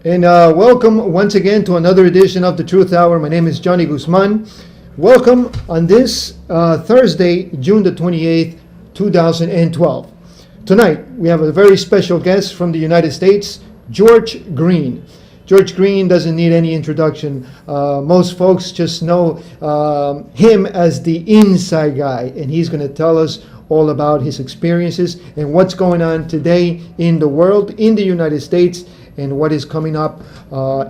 And welcome once again to another edition of the Truth Hour. My name is Johnny Guzman. Welcome on this Thursday, June the 28th, 2012. Tonight, we have a very special guest from the United States, George Green. George Green doesn't need any introduction. Most folks just know him as the inside guy, and he's going to tell us all about his experiences and what's going on today in the world, in the United States, and what is coming up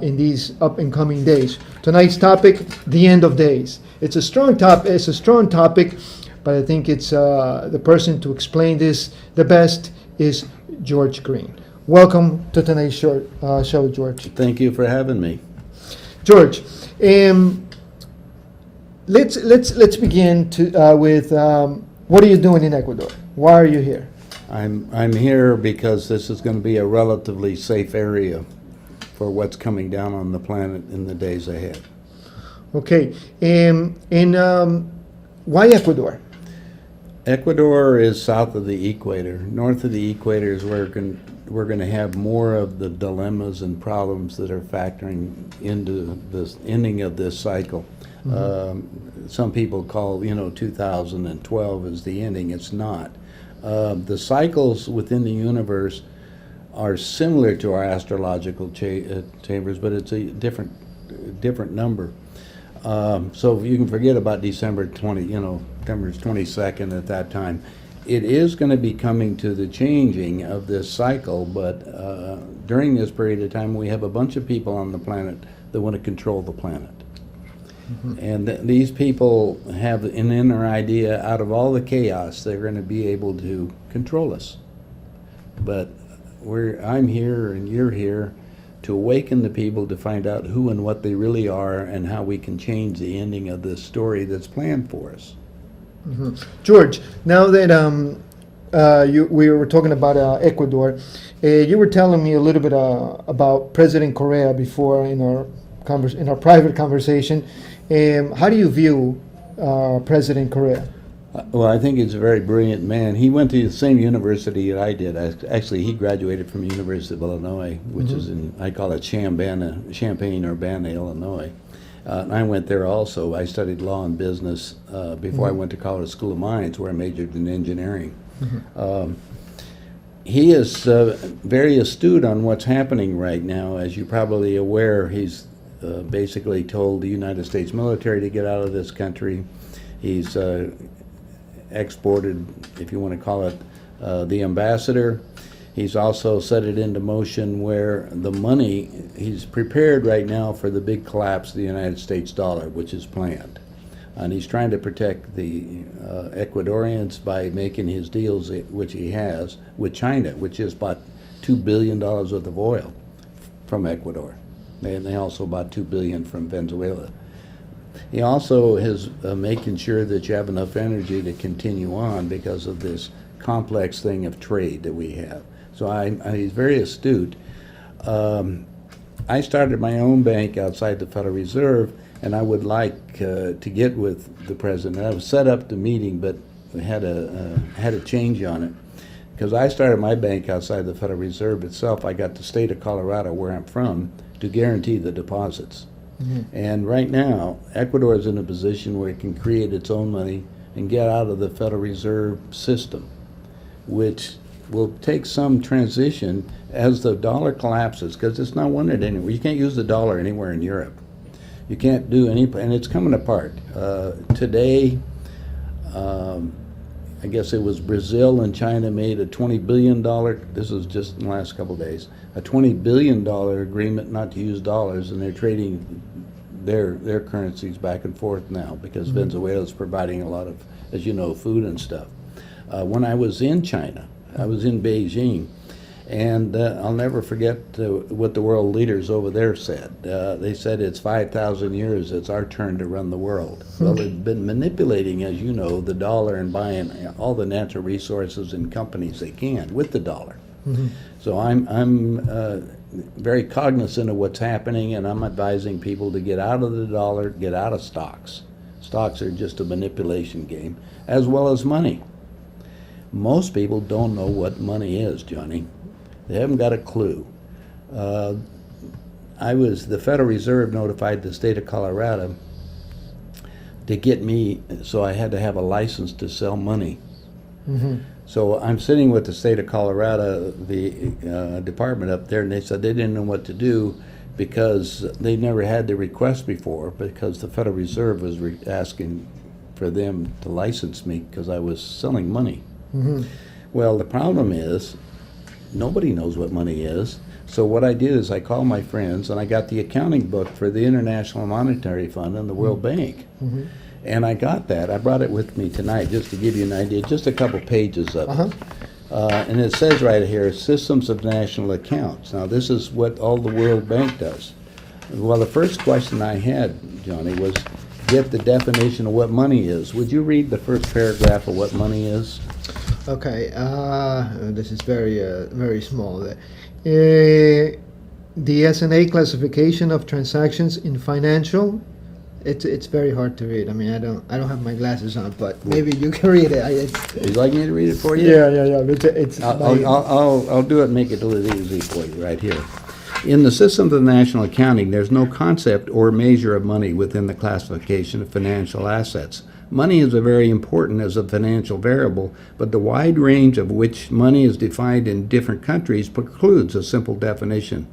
in these up and coming days. Tonight's topic: the end of days. It's a strong topic, but I think it's the person to explain this the best is George Green. Welcome to tonight's show, George. Thank you for having me, George. Let's begin with what are you doing in Ecuador? Why are you here? I'm here because this is going to be a relatively safe area for what's coming down on the planet in the days ahead. Okay, and why Ecuador? Ecuador is south of the equator. North of the equator is where we're going to have more of the dilemmas and problems that are factoring into this ending of this cycle. Mm-hmm. Some people call 2012 as the ending. It's not. The cycles within the universe are similar to our astrological chambers, but it's a different number. So you can forget about December 22nd at that time. It is going to be coming to the changing of this cycle, but during this period of time, we have a bunch of people on the planet that want to control the planet. Mm-hmm. And these people have an inner idea, out of all the chaos, they're going to be able to control us. But I'm here and you're here to awaken the people to find out who and what they really are and how we can change the ending of this story that's planned for us. Mm-hmm. George, now that we were talking about Ecuador, you were telling me a little bit about President Correa before in our private conversation. How do you view President Correa? Well, I think he's a very brilliant man. He went to the same university that I did. Actually, he graduated from the University of Illinois, which mm-hmm. is in, I call it Champaign-Urbana, Illinois. And I went there also. I studied law and business before mm-hmm. I went to College School of Mines, where I majored in engineering. Mm-hmm. He is very astute on what's happening right now. As you're probably aware, he's basically told the United States military to get out of this country. He's exported, if you want to call it, the ambassador. He's also set it into motion where the money, he's prepared right now for the big collapse of the United States dollar, which is planned. And he's trying to protect the Ecuadorians by making his deals, which he has, with China, which has bought $2 billion worth of oil from Ecuador. And they also bought $2 billion from Venezuela. He also is making sure that you have enough energy to continue on because of this complex thing of trade that we have. So he's very astute. I started my own bank outside the Federal Reserve, and I would like to get with the president. I was set up the meeting, but we had a change on it. Because I started my bank outside the Federal Reserve itself, I got the state of Colorado, where I'm from, to guarantee the deposits. Mm-hmm. And right now, Ecuador is in a position where it can create its own money and get out of the Federal Reserve system, which will take some transition as the dollar collapses, because it's not wanted anywhere. You can't use the dollar anywhere in Europe. You can't do any, and it's coming apart. Today, I guess it was Brazil and China made a $20 billion, this was just in the last couple of days, a $20 billion agreement not to use dollars, and they're trading their currencies back and forth now because mm-hmm. Venezuela is providing a lot of, as you know, food and stuff. When I was in China, I was in Beijing, and I'll never forget what the world leaders over there said. They said it's 5,000 years, it's our turn to run the world. Mm-hmm. Well, they've been manipulating, as you know, the dollar and buying all the natural resources and companies they can with the dollar. Mm-hmm. So I'm very cognizant of what's happening, and I'm advising people to get out of the dollar, get out of stocks. Stocks are just a manipulation game, as well as money. Most people don't know what money is, Johnny. They haven't got a clue. the Federal Reserve notified the state of Colorado to get me, so I had to have a license to sell money. So I'm sitting with the state of Colorado, the department up there, and they said they didn't know what to do because they never had the request before, because the Federal Reserve was asking for them to license me because I was selling money. Well, the problem is nobody knows what money is. So what I did is I called my friends and I got the accounting book for the International Monetary Fund and the World Bank. And I got that. I brought it with me tonight just to give you an idea, just a couple pages of it. And it says right here, Systems of National Accounts. Now this is what all the World Bank does. Well, the first question I had, Johnny, was get the definition of what money is. Would you read the first paragraph of what money is? Okay, this is very small. The S&A classification of transactions in financial. It's very hard to read. I mean, I don't have my glasses on, but maybe you can read it. Would you like me to read it for you? Yeah. It's I'll do it and make it a little easy for you right here. In the systems of national accounting, there's no concept or measure of money within the classification of financial assets. Money is very important as a financial variable, but the wide range of which money is defined in different countries precludes a simple definition.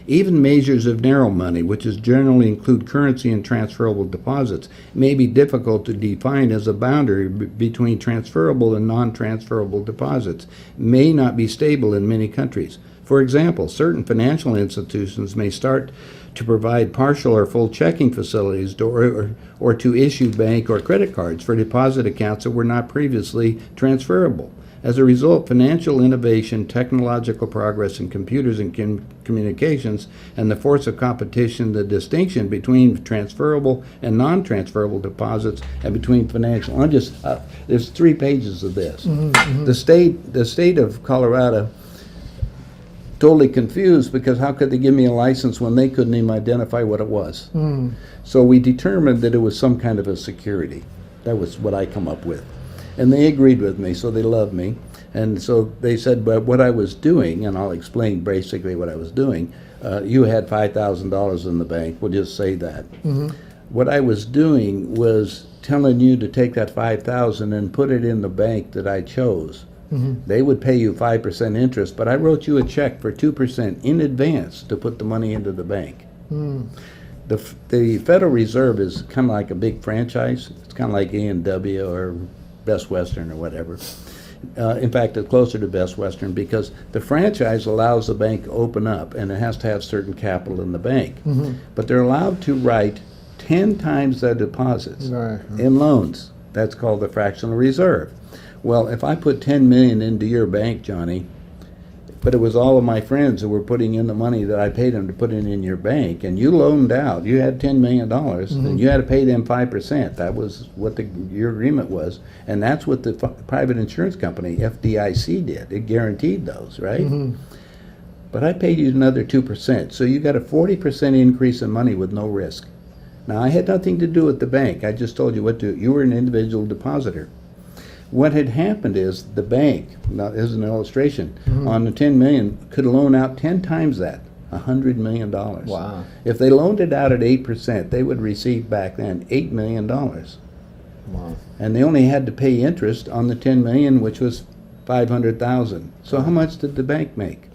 Even measures of narrow money, which is generally include currency and transferable deposits, may be difficult to define as a boundary between transferable and non-transferable deposits, may not be stable in many countries. For example, certain financial institutions may start to provide partial or full checking facilities or to issue bank or credit cards for deposit accounts that were not previously transferable. As a result, financial innovation, technological progress in computers and communications, and the force of competition, the distinction between transferable and non-transferable deposits, and between financial. There's 3 pages of this. The state of Colorado totally confused because how could they give me a license when they couldn't even identify what it was? So we determined that it was some kind of a security. That was what I come up with. And they agreed with me, so they loved me. And so they said, but what I was doing, and I'll explain basically what I was doing, you had $5,000 in the bank, we'll just say that. What I was doing was telling you to take that $5,000 and put it in the bank that I chose. They would pay you 5% interest, but I wrote you a check for 2% in advance to put the money into the bank. The Federal Reserve is kind of like a big franchise. It's kind of like A&W or Best Western or whatever. In fact, it's closer to Best Western because the franchise allows the bank to open up and it has to have certain capital in the bank. But they're allowed to write 10 times their deposits in loans. That's called the fractional reserve. Well, if I put $10 million into your bank, Johnny, but it was all of my friends who were putting in the money that I paid them to put in your bank, and you loaned out, you had $10 million, and you had to pay them 5%. That was what your agreement was, and that's what the private insurance company, FDIC, did. It guaranteed those, right? But I paid you another 2%, so you got a 40% increase in money with no risk. Now, I had nothing to do with the bank. I just told you what to do. You were an individual depositor. What had happened is the bank, now this is an illustration, on the $10 million could loan out 10 times that, $100 million. Wow. If they loaned it out at 8%, they would receive back then $8 million. Wow. And they only had to pay interest on the $10 million, which was $500,000. So how much did the bank make?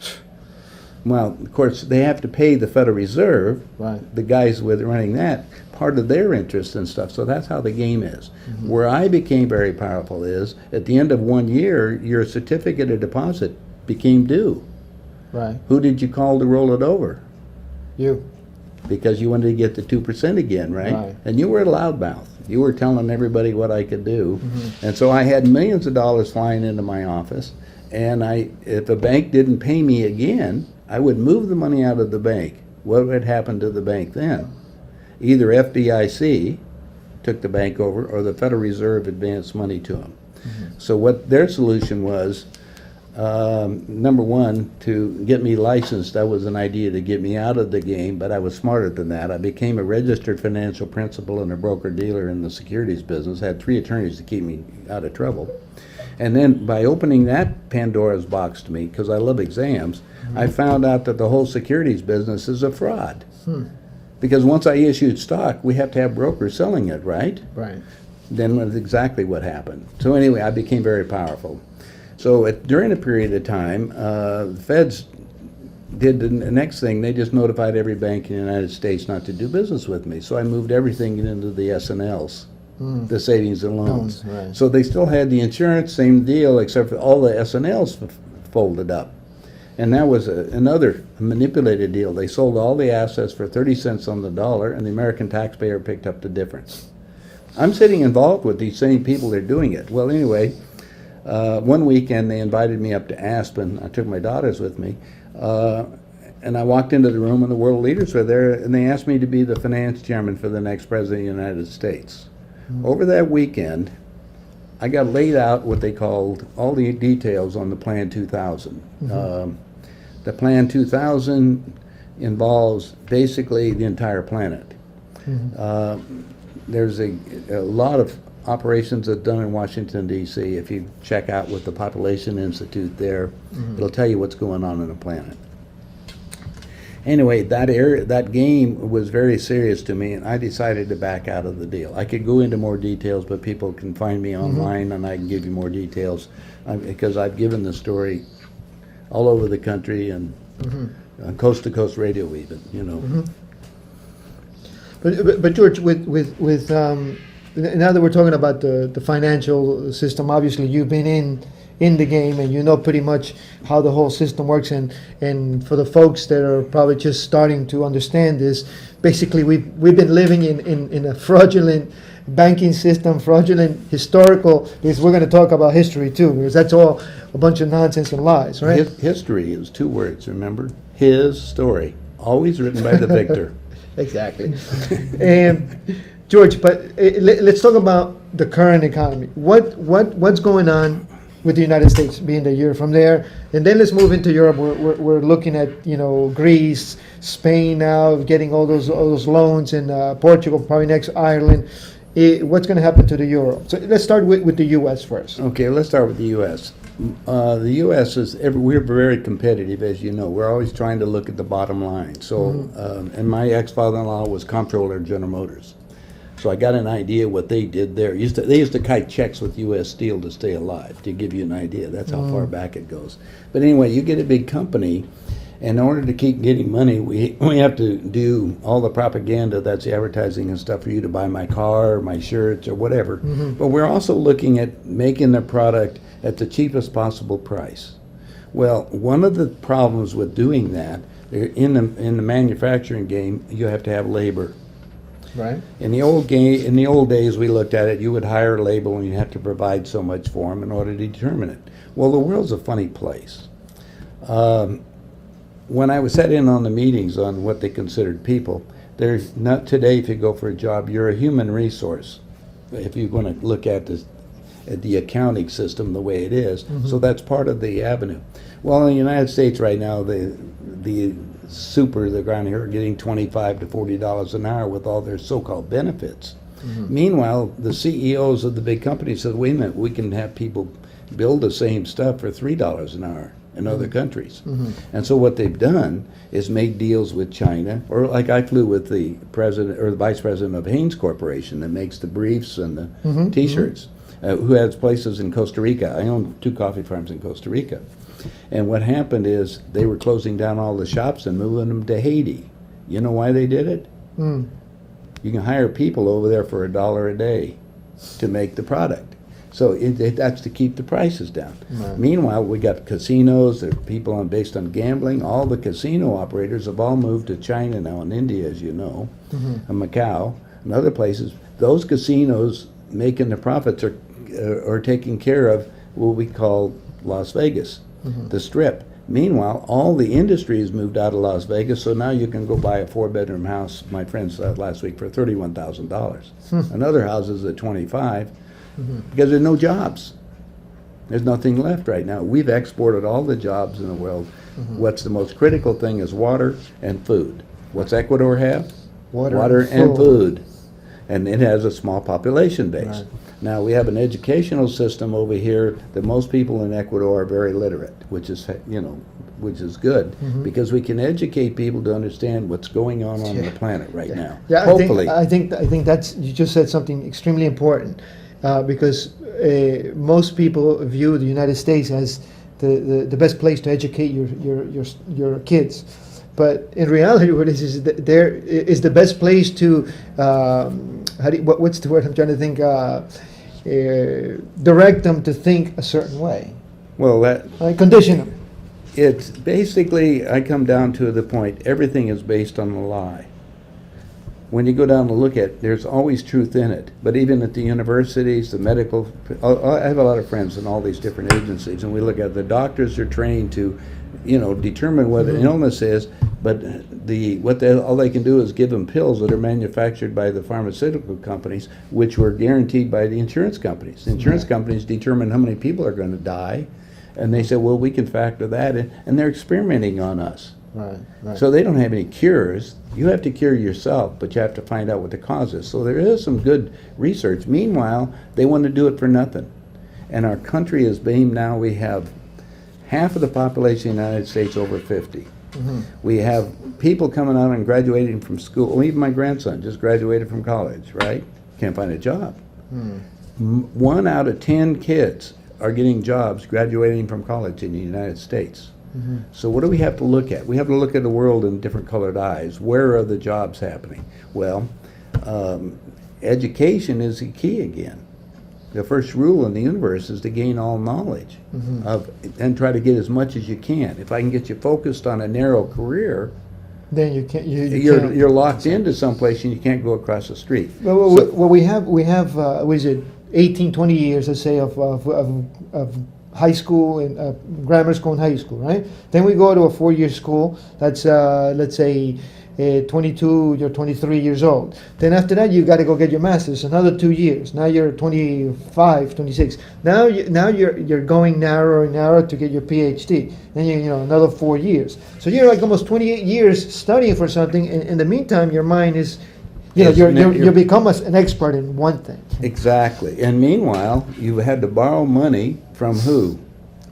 Well, of course, they have to pay the Federal Reserve, the guys with running that, part of their interest and stuff. So that's how the game is. Where I became very powerful is, at the end of 1 year, your certificate of deposit became due. Who did you call to roll it over? You. Because you wanted to get the 2% again, right? And you were a loudmouth. You were telling everybody what I could do. And so I had millions of dollars flying into my office. And if a bank didn't pay me again, I would move the money out of the bank. What would happen to the bank then? Either FDIC took the bank over or the Federal Reserve advanced money to them. So what their solution was, number one, to get me licensed. That was an idea to get me out of the game, but I was smarter than that. I became a registered financial principal and a broker-dealer in the securities business, had 3 attorneys to keep me out of trouble. And then by opening that Pandora's box to me, because I love exams, I found out that the whole securities business is a fraud. Because once I issued stock, we have to have brokers selling it, right? Right. Then that's exactly what happened. So anyway, I became very powerful. So during a period of time, the feds did the next thing. They just notified every bank in the United States not to do business with me. So I moved everything into the S&Ls, the savings and loans. Right. So they still had the insurance, same deal, except for all the S&Ls folded up. And that was another manipulated deal. They sold all the assets for 30 cents on the dollar, and the American taxpayer picked up the difference. I'm sitting involved with these same people that are doing it. Well, anyway, one weekend they invited me up to Aspen. I took my daughters with me. And I walked into the room, and the world leaders were there, and they asked me to be the finance chairman for the next president of the United States. Over that weekend, I got laid out what they called all the details on the Plan 2000. The Plan 2000 involves basically the entire planet. There's a lot of operations that are done in Washington, D.C. If you check out with the Population Institute there, it'll tell you what's going on the planet. Anyway, that game was very serious to me, and I decided to back out of the deal. I could go into more details, but people can find me online, and I can give you more details because I've given the story all over the country and on coast-to-coast radio even, you know. But George, with now that we're talking about the financial system, obviously you've been in the game and you know pretty much how the whole system works. And for the folks that are probably just starting to understand this, basically we've been living in a fraudulent banking system, fraudulent historical, because we're going to talk about history too, because that's all a bunch of nonsense and lies, right? History is two words, remember? His story, always written by the victor. Exactly. And George, but let's talk about the current economy. What's going on with the United States being the year from there, and then let's move into Europe. We're looking at Greece, Spain now getting all those loans, and Portugal probably next, Ireland. What's going to happen to the euro? So let's start with the U.S. first. Okay, let's start with the U.S. The U.S. we're very competitive, as you know. We're always trying to look at the bottom line. So, and my ex-father-in-law was comptroller of General Motors. So I got an idea what they did there. They used to kite checks with U.S. Steel to stay alive, to give you an idea. That's how far back it goes. But anyway, you get a big company, and in order to keep getting money, we have to do all the propaganda, that's the advertising and stuff, for you to buy my car, or my shirts, or whatever. But we're also looking at making the product at the cheapest possible price. Well, one of the problems with doing that, in the manufacturing game, you have to have labor. Right. In the old days, we looked at it. You would hire a labor, and you have to provide so much for them in order to determine it. Well, the world's a funny place. When I was sat in on the meetings on what they considered people, there's not today. If you go for a job, you're a human resource. If you're going to look at the accounting system the way it is, so that's part of the avenue. Well, in the United States right now, the supers around here are getting $25 to $40 an hour with all their so-called benefits. Meanwhile, the CEOs of the big companies said, wait a minute, we can have people build the same stuff for $3 an hour in other countries. And so what they've done is made deals with China, or like I flew with the president or the vice president of Haynes Corporation that makes the briefs and the T-shirts, who has places in Costa Rica. I own 2 coffee farms in Costa Rica. And what happened is they were closing down all the shops and moving them to Haiti. You know why they did it? You can hire people over there for $1 a day to make the product. So that's to keep the prices down. Right. Meanwhile, we got casinos, there are people based on gambling. All the casino operators have all moved to China now and India, as you know, and Macau and other places. Those casinos making the profits are taking care of what we call Las Vegas. The Strip. Meanwhile, all the industry has moved out of Las Vegas, so now you can go buy a 4-bedroom house, my friend said last week, for $31,000. And other houses at $25,000 because there's no jobs. There's nothing left right now. We've exported all the jobs in the world. What's the most critical thing is water and food. What's Ecuador have? Water and food. And it has a small population base. Right. Now, we have an educational system over here that most people in Ecuador are very literate, which is, which is good, because we can educate people to understand what's going on the planet right now. Yeah, Hopefully. I think that's, you just said something extremely important, because most people view the United States as the best place to educate your kids. But in reality, what it is that there is the best place to what's the word I'm trying to think, direct them to think a certain way, Well, condition them. it's basically, I come down to the point, everything is based on a lie. When you go down to look at it, there's always truth in it. But even at the universities, the medical, I have a lot of friends in all these different agencies, and we look at the doctors are trained to, determine what an illness is, but all they can do is give them pills that are manufactured by the pharmaceutical companies, which were guaranteed by the insurance companies. The insurance companies determine how many people are going to die, and they say, well, we can factor that in, and they're experimenting on us. Right. So they don't have any cures. You have to cure yourself, but you have to find out what the cause is. So there is some good research. Meanwhile, they want to do it for nothing. And our country is being now, we have half of the population of the United States over 50. We have people coming out and graduating from school. Well, even my grandson just graduated from college, right? Can't find a job. 1 out of 10 kids are getting jobs graduating from college in the United States. So what do we have to look at? We have to look at the world in different colored eyes. Where are the jobs happening? Well, education is the key again. The first rule in the universe is to gain all knowledge and try to get as much as you can. If I can get you focused on a narrow career, Then you can't. you're locked into someplace and you can't go across the street. Well, we have what is it, 18, 20 years, let's say, of high school and grammar school and high school, right? Then we go to a 4-year school. That's let's say 22, you're 23 years old. Then after that, you got to go get your master's, another 2 years. Now you're 25, 26. Now you're going narrower and narrower to get your PhD. Then another 4 years. So you're like almost 28 years studying for something. And in the meantime, your mind is, you become an expert in one thing. Exactly. And meanwhile, you had to borrow money from who?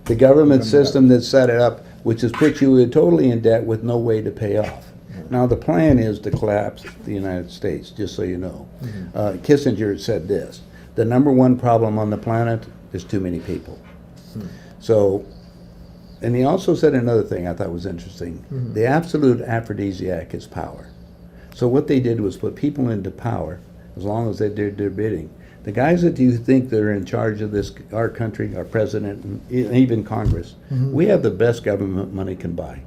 The government system that set it up, which has put you totally in debt with no way to pay off. Now, the plan is to collapse the United States, just so you know. Kissinger said this: the number one problem on the planet is too many people. So, and he also said another thing I thought was interesting. The absolute aphrodisiac is power. So what they did was put people into power as long as they did their bidding. The guys that you think that are in charge of this, our country, our president, and even Congress, we have the best government money can buy.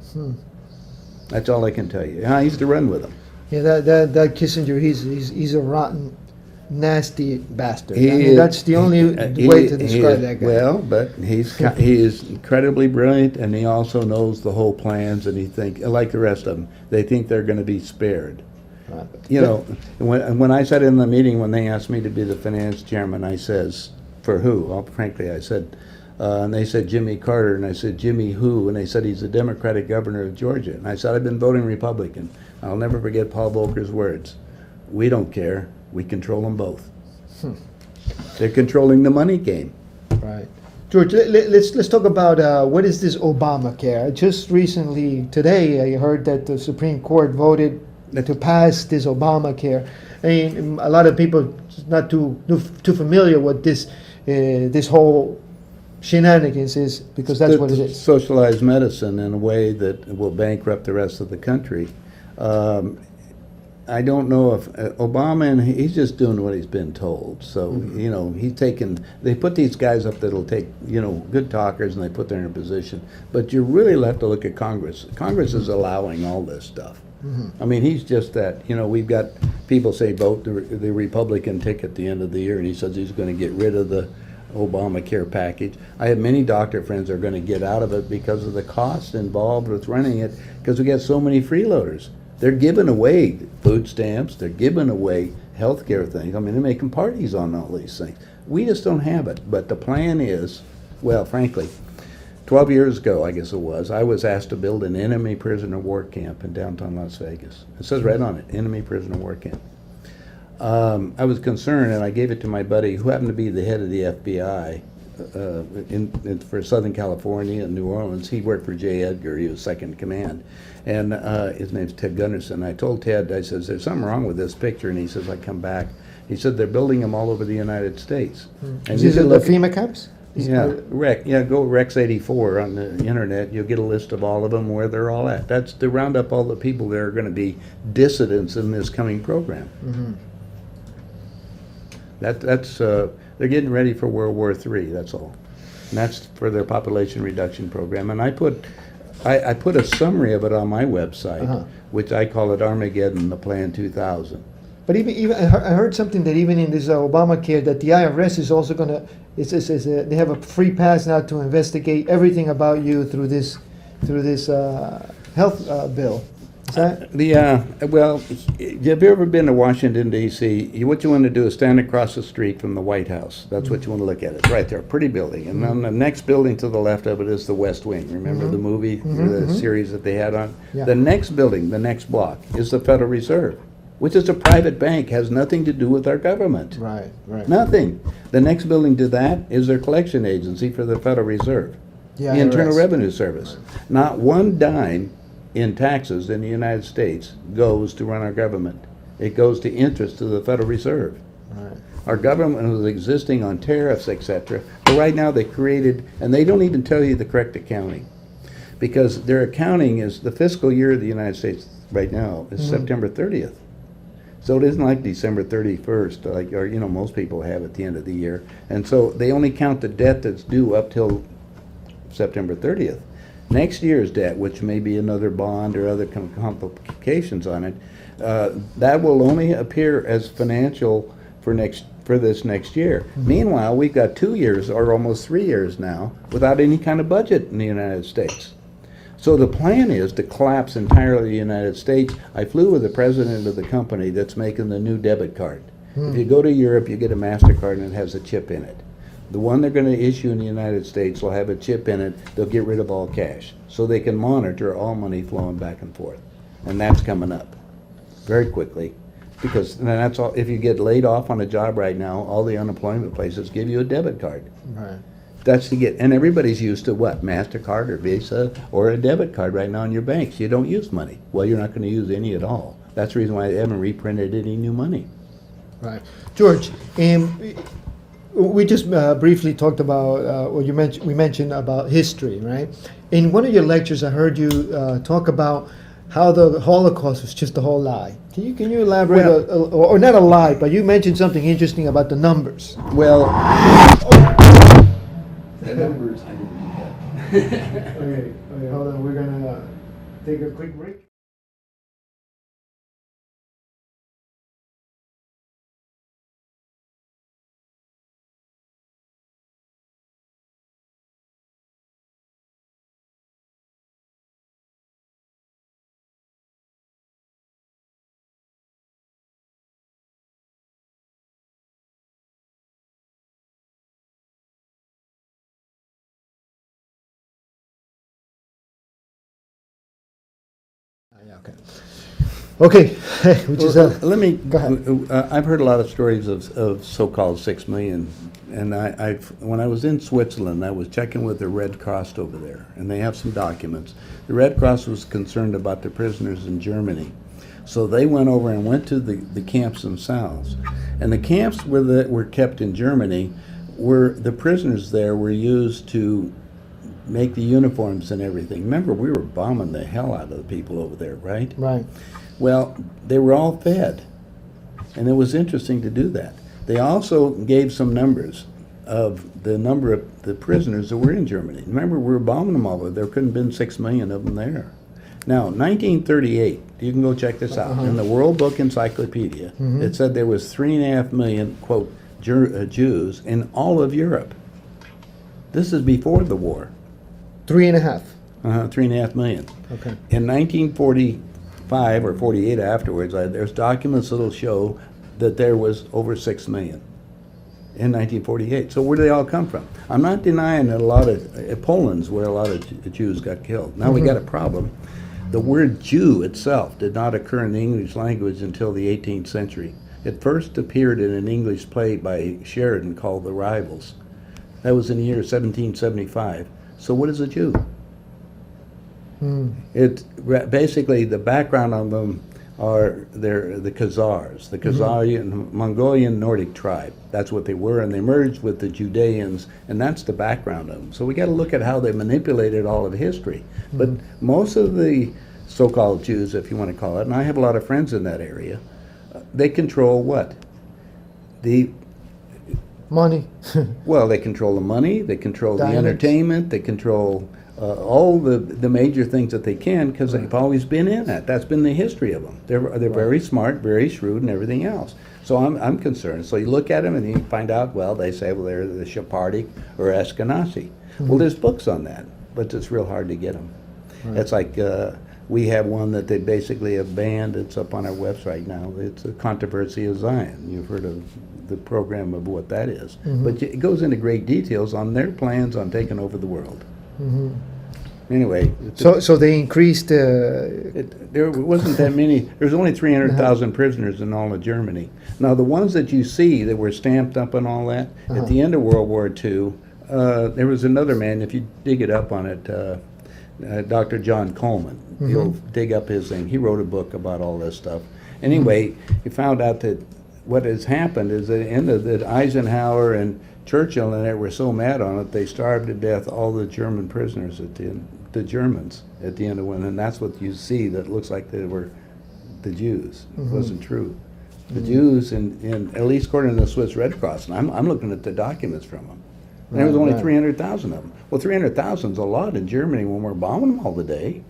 That's all I can tell you. I used to run with him. Yeah, that Kissinger, he's a rotten, nasty bastard. That's the only way to describe that guy. Well, but he is incredibly brilliant, and he also knows the whole plans, and he like the rest of them, they think they're going to be spared. When I sat in the meeting, when they asked me to be the finance chairman, I says, for who? Well, frankly, I said, and they said Jimmy Carter, and I said, Jimmy who? And they said, he's the Democratic governor of Georgia. And I said, I've been voting Republican. I'll never forget Paul Volcker's words. We don't care. We control them both. They're controlling the money game. Right. George, let's talk about what is this Obamacare. Just recently, today, I heard that the Supreme Court voted to pass this Obamacare. I mean, a lot of people not too familiar with this whole shenanigans is, because that's what it is. Socialized medicine in a way that will bankrupt the rest of the country. I don't know if Obama, and he's just doing what he's been told. So, they put these guys up that'll take, good talkers, and they put them in a position. But you really have to look at Congress. Congress is allowing all this stuff. I mean, he's just that, we've got people say vote the Republican ticket at the end of the year, and he says he's going to get rid of the Obamacare package. I have many doctor friends that are going to get out of it because of the cost involved with running it, because we got so many freeloaders. They're giving away food stamps, they're giving away health care things. I mean, they're making parties on all these things. We just don't have it. But the plan is, well, frankly, 12 years ago, I guess it was, I was asked to build an enemy prisoner war camp in downtown Las Vegas. It says right on it, enemy prisoner war camp. I was concerned, and I gave it to my buddy, who happened to be the head of the FBI for Southern California and New Orleans. He worked for J. Edgar. He was second in command. And his name's Ted Gunderson. I told Ted, I says, there's something wrong with this picture. And he says, I come back. He said, they're building them all over the United States. And Is you it can the look, FEMA camps? go Rex 84 on the internet. You'll get a list of all of them, where they're all at. That's to round up all the people that are going to be dissidents in this coming program. They're getting ready for World War III, that's all. And that's for their population reduction program. And I put a summary of it on my website, which I call it Armageddon, the Plan 2000. But even I heard something that even in this Obamacare, that the IRS is also going to, they have a free pass now to investigate everything about you through this health bill. Is that? Well, have you ever been to Washington, D.C.? What you want to do is stand across the street from the White House. That's what you want to look at. It's right there, pretty building. And then the next building to the left of it is the West Wing. Remember the movie, the series that they had on? Yeah. The next building, the next block, is the Federal Reserve, which is a private bank, has nothing to do with our government. Right. Nothing. The next building to that is their collection agency for the Federal Reserve, Yeah, the Internal IRS. Revenue Service. Not one dime in taxes in the United States goes to run our government. It goes to interest to the Federal Reserve. Right. Our government was existing on tariffs, etc. But right now they created, and they don't even tell you the correct accounting, because their accounting is the fiscal year of the United States right now is September 30th. So it isn't like December 31st, like, or most people have at the end of the year. And so they only count the debt that's due up till September 30th. Next year's debt, which may be another bond or other complications on it, that will only appear as financial for this next year. Meanwhile, we've got 2 years or almost 3 years now without any kind of budget in the United States. So the plan is to collapse entirely the United States. I flew with the president of the company that's making the new debit card. If you go to Europe, you get a MasterCard and it has a chip in it. The one they're going to issue in the United States will have a chip in it. They'll get rid of all cash, so they can monitor all money flowing back and forth. And that's coming up very quickly, because that's all. If you get laid off on a job right now, all the unemployment places give you a debit card. Right. That's to get, and everybody's used to what? MasterCard or Visa or a debit card right now in your banks. You don't use money. Well, you're not going to use any at all. That's the reason why they haven't reprinted any new money. Right. George, we just briefly talked about, we mentioned about history, right? In one of your lectures, I heard you talk about how the Holocaust was just a whole lie. Can you elaborate, or not a lie, but you mentioned something interesting about the numbers. Well, the numbers, I didn't do that. Okay, hold on. We're gonna take a quick break. Yeah, okay. Okay, which is Let me. Go ahead. I've heard a lot of stories of so-called 6 million, and when I was in Switzerland, I was checking with the Red Cross over there, and they have some documents. The Red Cross was concerned about the prisoners in Germany, so they went over and went to the camps themselves, and the camps that were kept in Germany were the prisoners there were used to make the uniforms and everything. Remember, we were bombing the hell out of the people over there, right? right. Well, they were all fed, and it was interesting to do that. They also gave some numbers of the number of the prisoners that were in Germany. Remember, we were bombing them all over. There couldn't have been 6 million of them there. Now, 1938, you can go check this out. In the World Book Encyclopedia, it said there was 3.5 million, quote, Jews in all of Europe. This is before the war. 3.5. 3.5 million. Okay. In 1945 or 48 afterwards, there's documents that'll show that there was over 6 million in 1948. So where do they all come from? I'm not denying that a lot of Poland's where a lot of Jews got killed. Now we got a problem. The word Jew itself did not occur in the English language until the 18th century. It first appeared in an English play by Sheridan called The Rivals. That was in the year 1775. So what is a Jew? Basically, the background on them are they're the Khazars, the Khazarian, Mongolian Nordic tribe. That's what they were, and they merged with the Judeans, and that's the background of them. So we got to look at how they manipulated all of history. But most of the so-called Jews, if you want to call it, and I have a lot of friends in that area, they control what? The Money. Well, they control the money, they control the Diamonds. entertainment, they control all the major things that they can because they've always been in that. That's been the history of them. They're very smart, very shrewd, and everything else. So I'm concerned. So you look at them and you find out, well, they say, well, they're the Sephardic or Ashkenazi. Well, there's books on that, but it's real hard to get them. It's like we have one that they basically have banned. It's up on our website now. It's a Controversy of Zion. You've heard of the program of what that is. But it goes into great details on their plans on taking over the world. Anyway, So they increased. there wasn't that many. There's only 300,000 prisoners in all of Germany. Now, the ones that you see that were stamped up and all that, at the end of World War II, there was another man, if you dig it up on it, Dr. John Coleman. You'll dig up his thing. He wrote a book about all this stuff. Anyway, he found out that what has happened is at the end of that Eisenhower and Churchill and they were so mad on it, they starved to death all the German prisoners at the end, the Germans at the end of when, and that's what you see that looks like they were the Jews. It wasn't true. The Jews, in at least according to the Swiss Red Cross, and I'm looking at the documents from them, and there was only 300,000 of them. Well, 300,000 is a lot in Germany when we're bombing them all the day.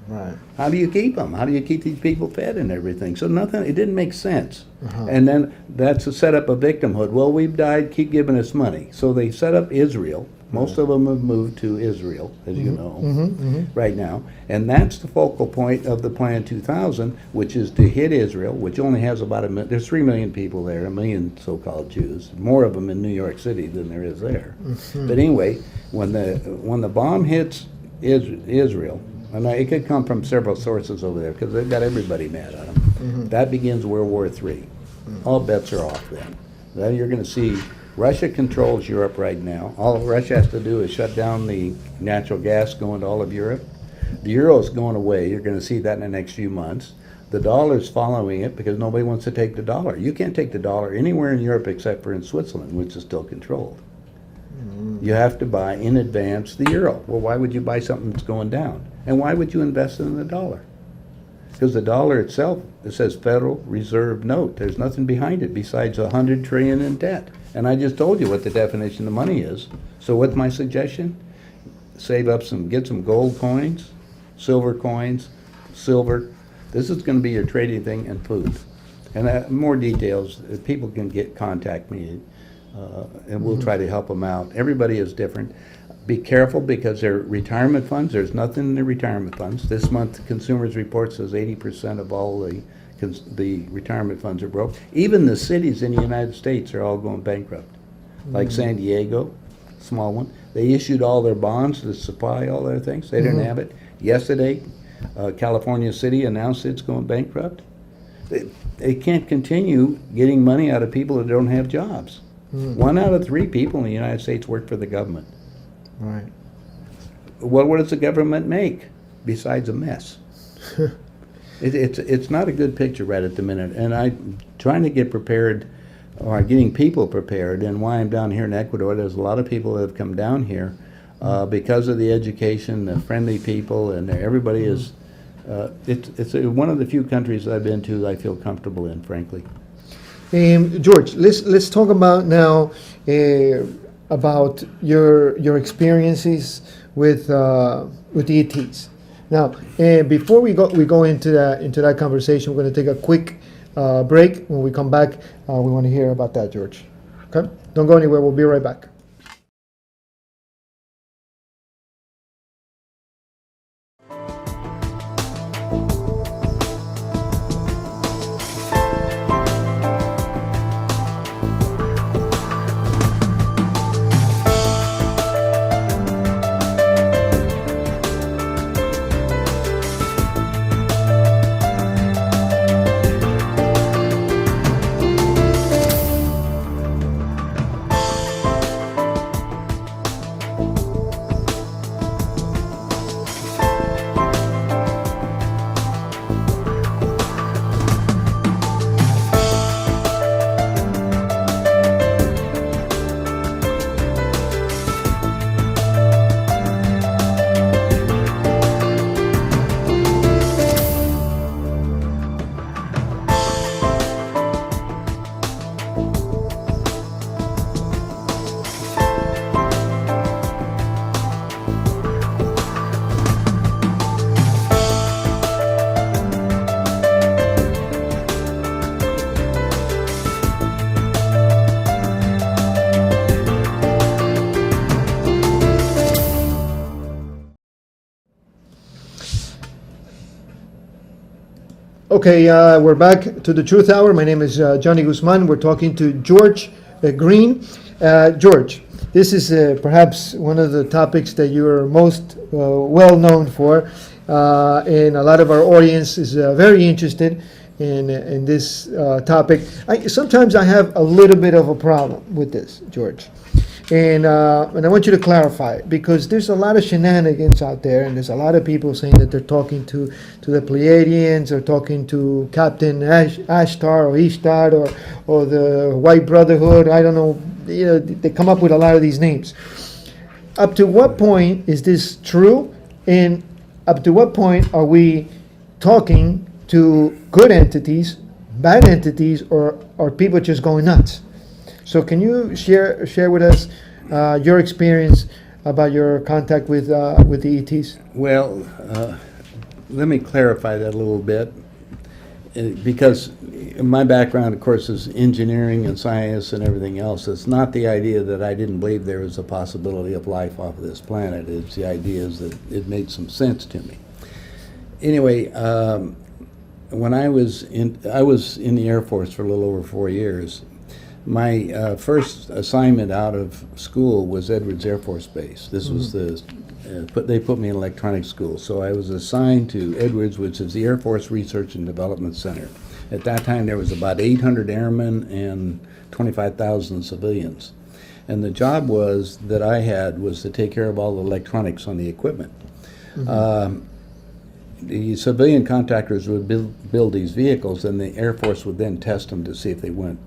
Right. How do you keep them? How do you keep these people fed and everything? So nothing, it didn't make sense. And then that's a set up of victimhood. Well, we've died, keep giving us money. So they set up Israel. Most of them have moved to Israel, as you know, right now. And that's the focal point of the Plan 2000, which is to hit Israel, which only has about there's 3 million people there, 1 million so-called Jews, more of them in New York City than there is there. But anyway, when the bomb hits Israel, and it could come from several sources over there because they've got everybody mad at them. That begins World War III. All bets are off then. Then you're going to see Russia controls Europe right now. All Russia has to do is shut down the natural gas going to all of Europe. The euro is going away. You're going to see that in the next few months. The dollar's following it because nobody wants to take the dollar. You can't take the dollar anywhere in Europe except for in Switzerland, which is still controlled. You have to buy in advance the euro. Well, why would you buy something that's going down? And why would you invest in the dollar? Because the dollar itself, it says Federal Reserve note. There's nothing behind it besides 100 trillion in debt. And I just told you what the definition of money is. So what's my suggestion? Save up get some gold coins, silver. This is going to be your trading thing and food. And more details, people can contact me, and we'll try to help them out. Everybody is different. Be careful because they're retirement funds. There's nothing in the retirement funds. This month, Consumers Report says 80% of all the retirement funds are broke. Even the cities in the United States are all going bankrupt. Like San Diego, small one. They issued all their bonds to supply all their things. They didn't have it. Yesterday, California City announced it's going bankrupt. They can't continue getting money out of people that don't have jobs. 1 out of 3 people in the United States work for the government. Right. Well, what does the government make besides a mess? It's not a good picture right at the minute, and I'm trying to get prepared, or getting people prepared. And why I'm down here in Ecuador, there's a lot of people that have come down here because of the education, the friendly people, and everybody is. It's one of the few countries I've been to that I feel comfortable in, frankly. George, let's talk about now about your experiences with ETs. Now, before we go into that conversation, we're going to take a quick break. When we come back, we want to hear about that, George. Okay, don't go anywhere. We'll be right back. Okay, we're back to the Truth Hour. My name is Johnny Guzman. We're talking to George Green. George, this is perhaps one of the topics that you are most well known for, and a lot of our audience is very interested in this topic. Sometimes I have a little bit of a problem with this, George. And I want you to clarify it, because there's a lot of shenanigans out there, and there's a lot of people saying that they're talking to the Pleiadians, or talking to Captain Ashtar or Ishtar, or the White Brotherhood. I don't know. You know, they come up with a lot of these names. Up to what point is this true, and up to what point are we talking to good entities, bad entities, or are people just going nuts? So can you share with us your experience about your contact with the ETs? Well, let me clarify that a little bit, because my background, of course, is engineering and science and everything else. It's not the idea that I didn't believe there was a possibility of life off of this planet. It's the idea is that it made some sense to me. Anyway, when I was in the Air Force for a little over 4 years. My first assignment out of school was Edwards Air Force Base. This was they put me in electronics school. So I was assigned to Edwards, which is the Air Force Research and Development Center. At that time, there was about 800 airmen and 25,000 civilians. And the job that I had was to take care of all the electronics on the equipment. The civilian contractors would build these vehicles, and the Air Force would then test them to see if they worked.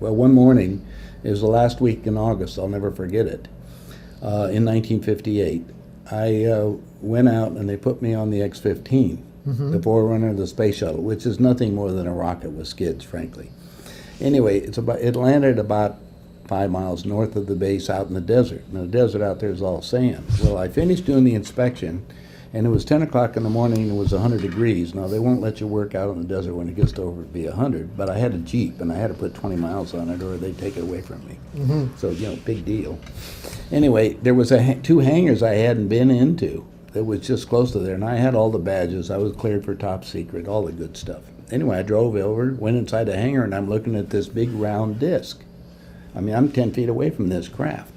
Well, one morning, it was the last week in August, I'll never forget it, in 1958, I went out and they put me on the X-15, the forerunner of the space shuttle, which is nothing more than a rocket with skids, frankly. Anyway, it landed about 5 miles north of the base out in the desert. And the desert out there is all sand. Well, I finished doing the inspection, and it was 10 o'clock in the morning, and it was 100 degrees. Now, they won't let you work out in the desert when it gets to over to be 100, but I had a Jeep, and I had to put 20 miles on it, or they'd take it away from me. So, you know, big deal. Anyway, there was two hangars I hadn't been into that was just close to there, and I had all the badges. I was cleared for top secret, all the good stuff. Anyway, I drove over, went inside the hangar, and I'm looking at this big round disc. I mean, I'm 10 feet away from this craft.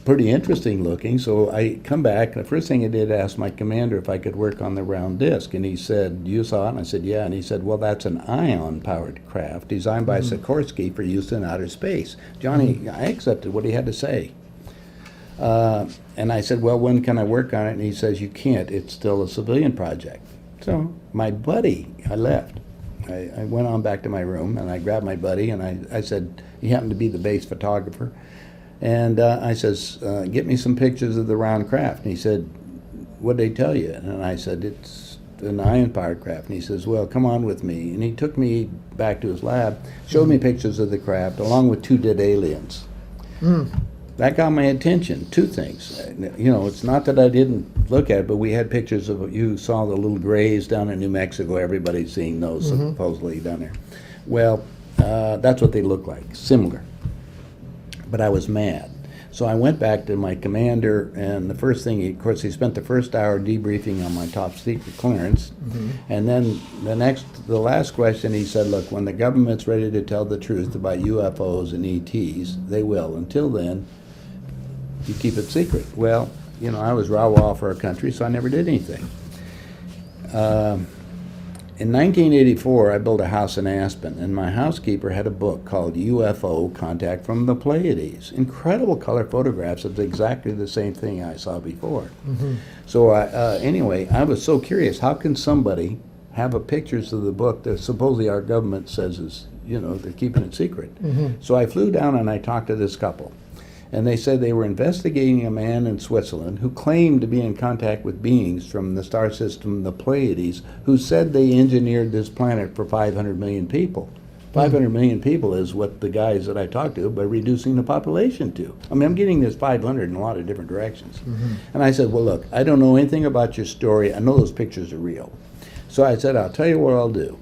Pretty interesting looking, so I come back, and the first thing I did, ask my commander if I could work on the round disc, and he said, "You saw it?" And I said, "Yeah," and he said, "Well, that's an ion-powered craft designed by Sikorsky for use in outer space." Johnny, I accepted what he had to say. And I said, "Well, when can I work on it?" And he says, "You can't, it's still a civilian project." So my buddy, I left. I went on back to my room, and I grabbed my buddy, and I said, he happened to be the base photographer, and I says, "Get me some pictures of the round craft." And he said, "What'd they tell you?" And I said, "It's an ion-powered craft." And he says, "Well, come on with me." And he took me back to his lab, showed me pictures of the craft, along with 2 dead aliens. That got my attention. 2 things. You know, it's not that I didn't look at it, but we had pictures of, you saw the little grays down in New Mexico. Everybody's seeing those supposedly down there. Well, that's what they look like, similar. But I was mad. So I went back to my commander, and the first thing, of course, he spent the first hour debriefing on my top secret clearance. And then the last question, he said, "Look, when the government's ready to tell the truth about UFOs and ETs, they will. Until then, you keep it secret." Well, you know, I was rah-rah for our country, so I never did anything. In 1984, I built a house in Aspen, and my housekeeper had a book called UFO Contact from the Pleiades. Incredible color photographs of exactly the same thing I saw before. So anyway, I was so curious, how can somebody have pictures of the book that supposedly our government says is, you know, they're keeping it secret? So I flew down and I talked to this couple. And they said they were investigating a man in Switzerland who claimed to be in contact with beings from the star system, the Pleiades, who said they engineered this planet for 500 million people. 500 million people is what the guys that I talked to by reducing the population to. I mean, I'm getting this 500 in a lot of different directions. And I said, "Well, look, I don't know anything about your story. I know those pictures are real." So I said, "I'll tell you what I'll do.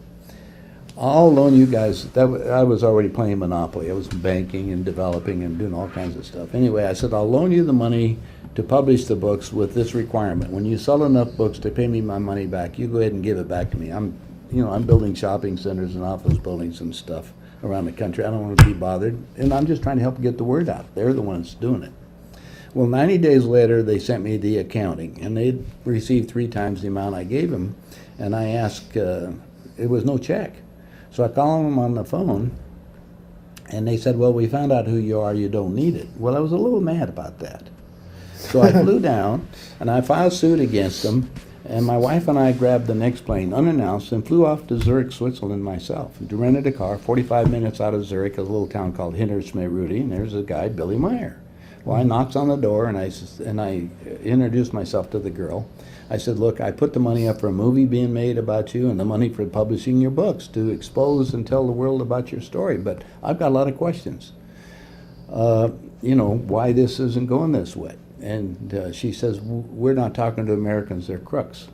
I'll loan you guys," I was already playing Monopoly. I was banking and developing and doing all kinds of stuff. Anyway, I said, "I'll loan you the money to publish the books with this requirement. When you sell enough books to pay me my money back, you go ahead and give it back to me. I'm I'm building shopping centers and office buildings and stuff around the country. I don't want to be bothered, and I'm just trying to help get the word out. They're the ones doing it. Well, 90 days later, they sent me the accounting, and they'd received 3 times the amount I gave them, and I asked, it was no check. So I called them on the phone, and they said, well, we found out who you are, you don't need it. Well, I was a little mad about that. So I flew down, and I filed suit against them, and my wife and I grabbed the next plane unannounced and flew off to Zurich, Switzerland myself. Rented a car, 45 minutes out of Zurich, a little town called Hinterschmidt-Rudi, and there's a guy, Billy Meyer. Well, I knocked on the door, and I introduced myself to the girl. I said, look, I put the money up for a movie being made about you and the money for publishing your books to expose and tell the world about your story, but I've got a lot of questions. Why this isn't going this way. And she says, we're not talking to Americans, they're crooks.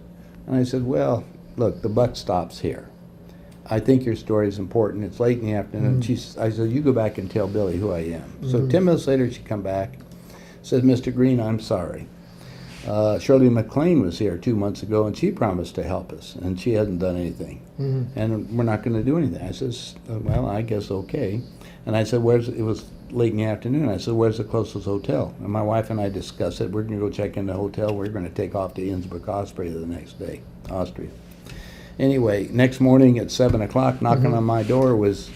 And I said, well, look, the buck stops here. I think your story is important. It's late in the afternoon. I said, you go back and tell Billy who I am. So 10 minutes later, she come back, said, Mr. Green, I'm sorry. Shirley MacLaine was here 2 months ago, and she promised to help us, and she hasn't done anything. And we're not going to do anything. I says, well, I guess okay. And I said, it was late in the afternoon. I said, where's the closest hotel? And my wife and I discussed it. We're going to go check in the hotel. We're going to take off to Innsbruck, Austria the next day, Austria. Anyway, next morning at 7 o'clock, knocking on my door was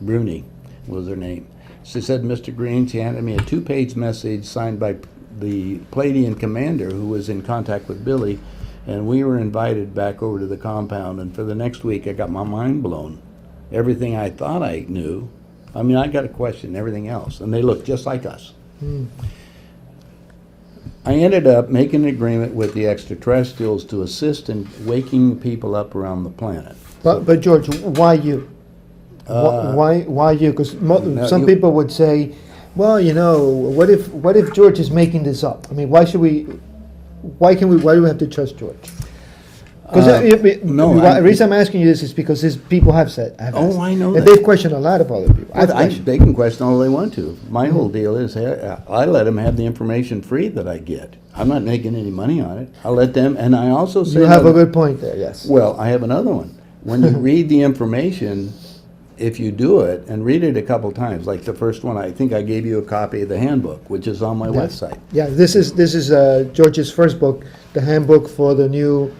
Bruni, was her name. She said, Mr. Green, she handed me a 2-page message signed by the Palladian commander who was in contact with Billy, and we were invited back over to the compound, and for the next week I got my mind blown. Everything I thought I knew, I got to question everything else, and they look just like us. I ended up making an agreement with the extraterrestrials to assist in waking people up around the planet. But George, why you? Why you? Because some people would say, well, what if George is making this up? Why do we have to trust George? Because the reason I'm asking you this is because people have said. I know and that. they've questioned a lot of other people. They can question all they want to. My whole deal is I let them have the information free that I get. I'm not making any money on it. I let them, and I also say... You have a good point there, yes. Well, I have another one. When you read the information, if you do it and read it a couple times, like the first one, I think I gave you a copy of the handbook, which is on my website. Yeah, this is George's first book, the handbook for the new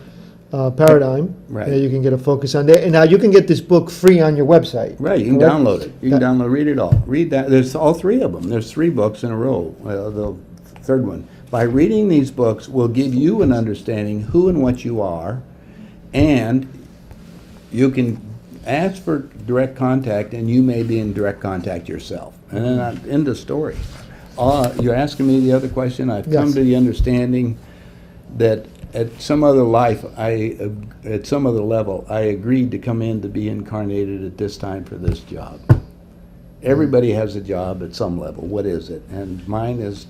paradigm. Right. You can get a focus on there. And now you can get this book free on your website. Right, you can download it. You can read it all. Read that. There's all 3 of them. There's 3 books in a row, the third one. By reading these books will give you an understanding who and what you are, and you can ask for direct contact, and you may be in direct contact yourself. And then I'm in the story. You're asking me the other question. I've come to the understanding that at some other level, I agreed to come in to be incarnated at this time for this job. Everybody has a job at some level. What is it? And mine is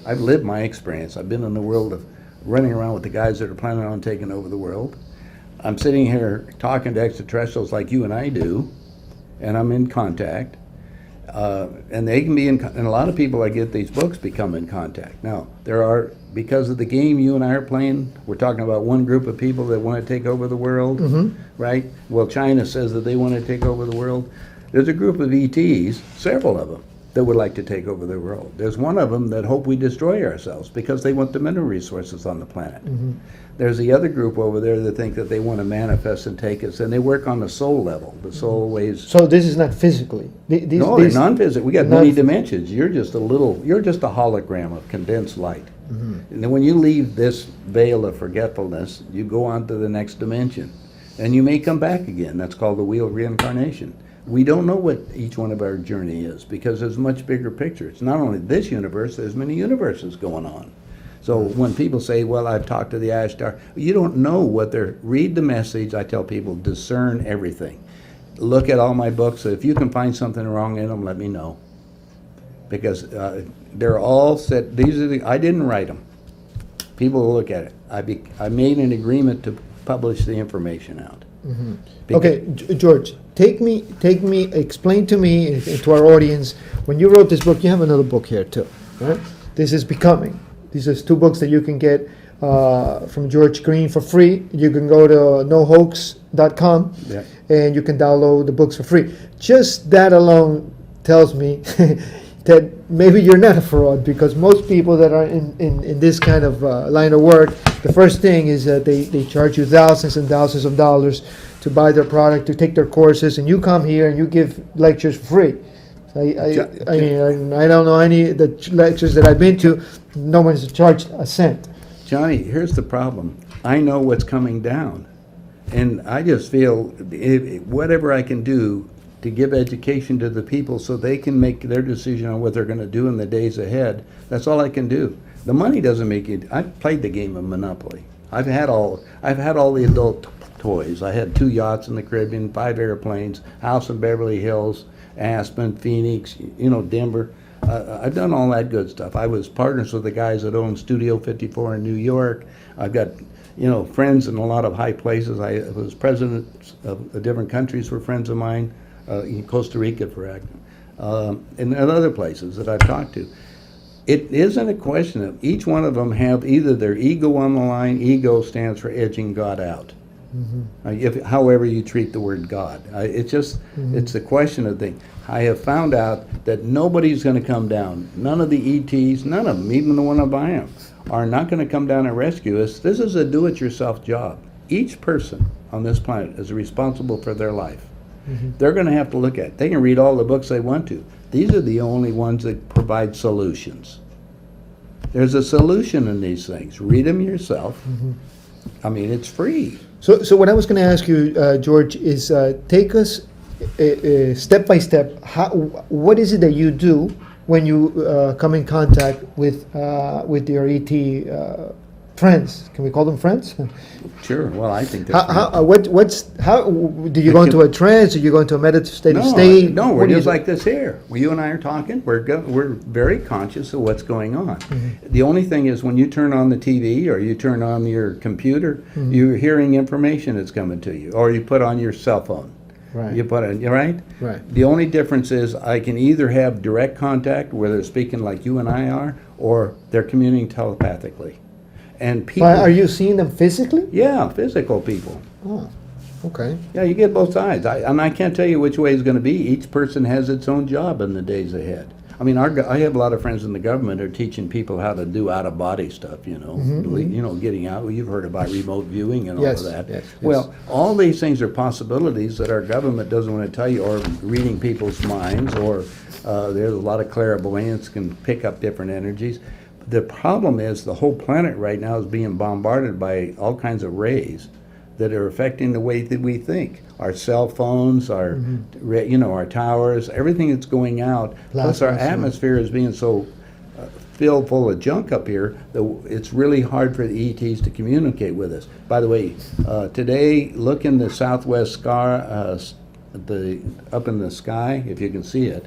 I've lived my experience. I've been in the world of running around with the guys that are planning on taking over the world. I'm sitting here talking to extraterrestrials like you and I do, and I'm in contact. And they can be and a lot of people that get these books become in contact. Now, because of the game you and I are playing, we're talking about one group of people that want to take over the world, right? Well, China says that they want to take over the world. There's a group of ETs, several of them, that would like to take over the world. There's one of them that hope we destroy ourselves because they want the mineral resources on the planet. There's the other group over there that think that they want to manifest and take us, and they work on the soul level. The soul weighs... So this is not physically? No, they're non-physical. We got many dimensions. You're just a hologram of condensed light. And then when you leave this veil of forgetfulness, you go on to the next dimension. And you may come back again. That's called the wheel of reincarnation. We don't know what each one of our journey is because there's a much bigger picture. It's not only this universe, there's many universes going on. So when people say, well, I've talked to the Ashtar, you don't know what read the message. I tell people, discern everything. Look at all my books. If you can find something wrong in them, let me know. Because they're all set. I didn't write them. People will look at it. I made an agreement to publish the information out. Okay, George, explain to me and to our audience, when you wrote this book, you have another book here too, right? This is Becoming. These are 2 books that you can get from George Green for free. You can go to nohoax.com Yeah. and you can download the books for free. Just that alone tells me that maybe you're not a fraud, because most people that are in this kind of line of work, the first thing is that they charge you thousands and thousands of dollars to buy their product, to take their courses, and you come here and you give lectures for free. I mean, I don't know any of the lectures that I've been to, no one's charged a cent. Johnny, here's the problem. I know what's coming down. And I just feel whatever I can do to give education to the people so they can make their decision on what they're going to do in the days ahead, that's all I can do. The money doesn't make it. I've played the game of Monopoly. I've had all the adult toys. I had 2 yachts in the Caribbean, 5 airplanes, house in Beverly Hills, Aspen, Phoenix, Denver. I've done all that good stuff. I was partners with the guys that own Studio 54 in New York. I've got, friends in a lot of high places. I was presidents of the different countries were friends of mine, in Costa Rica, for example, and other places that I've talked to. It isn't a question of each one of them have either their ego on the line. Ego stands for edging God out. However you treat the word God, it's a question of things. I have found out that nobody's going to come down. None of the ETs, none of them, even the one I buy them, are not going to come down and rescue us. This is a do-it-yourself job. Each person on this planet is responsible for their life. They're going to have to look at it. They can read all the books they want to. These are the only ones that provide solutions. There's a solution in these things. Read them yourself. I mean, it's free. So what I was going to ask you, George, is take us step by step. What is it that you do when you come in contact with your ET friends? Can we call them friends? Sure. Well, I think that's how do you go into a trance? Do you go into a meditative state? No, What we're do you just do? like this here. Well, you and I are talking. We're very conscious of what's going on. The only thing is when you turn on the TV or you turn on your computer, you're hearing information that's coming to you, or you put on your cell phone. Right. You put it right. Right. The only difference is I can either have direct contact, where they're speaking like you and I are, or they're communicating telepathically. And people. But are you seeing them physically? Yeah, physical people. Oh, okay. Yeah, you get both sides. I can't tell you which way it's going to be. Each person has its own job in the days ahead. I mean, I have a lot of friends in the government who are teaching people how to do out-of-body stuff, getting out. Well, you've heard about remote viewing and all Yes, of that. yes. Well, all these things are possibilities that our government doesn't want to tell you, or reading people's minds, or there's a lot of clairvoyance can pick up different energies. The problem is the whole planet right now is being bombarded by all kinds of rays that are affecting the way that we think. Our cell phones, our towers, everything that's going out. Plus our Plasma, atmosphere is being so filled full of junk up here that it's really hard for the ETs to communicate with us. By the way, today, look in the southwest sky, up in the sky, if you can see it.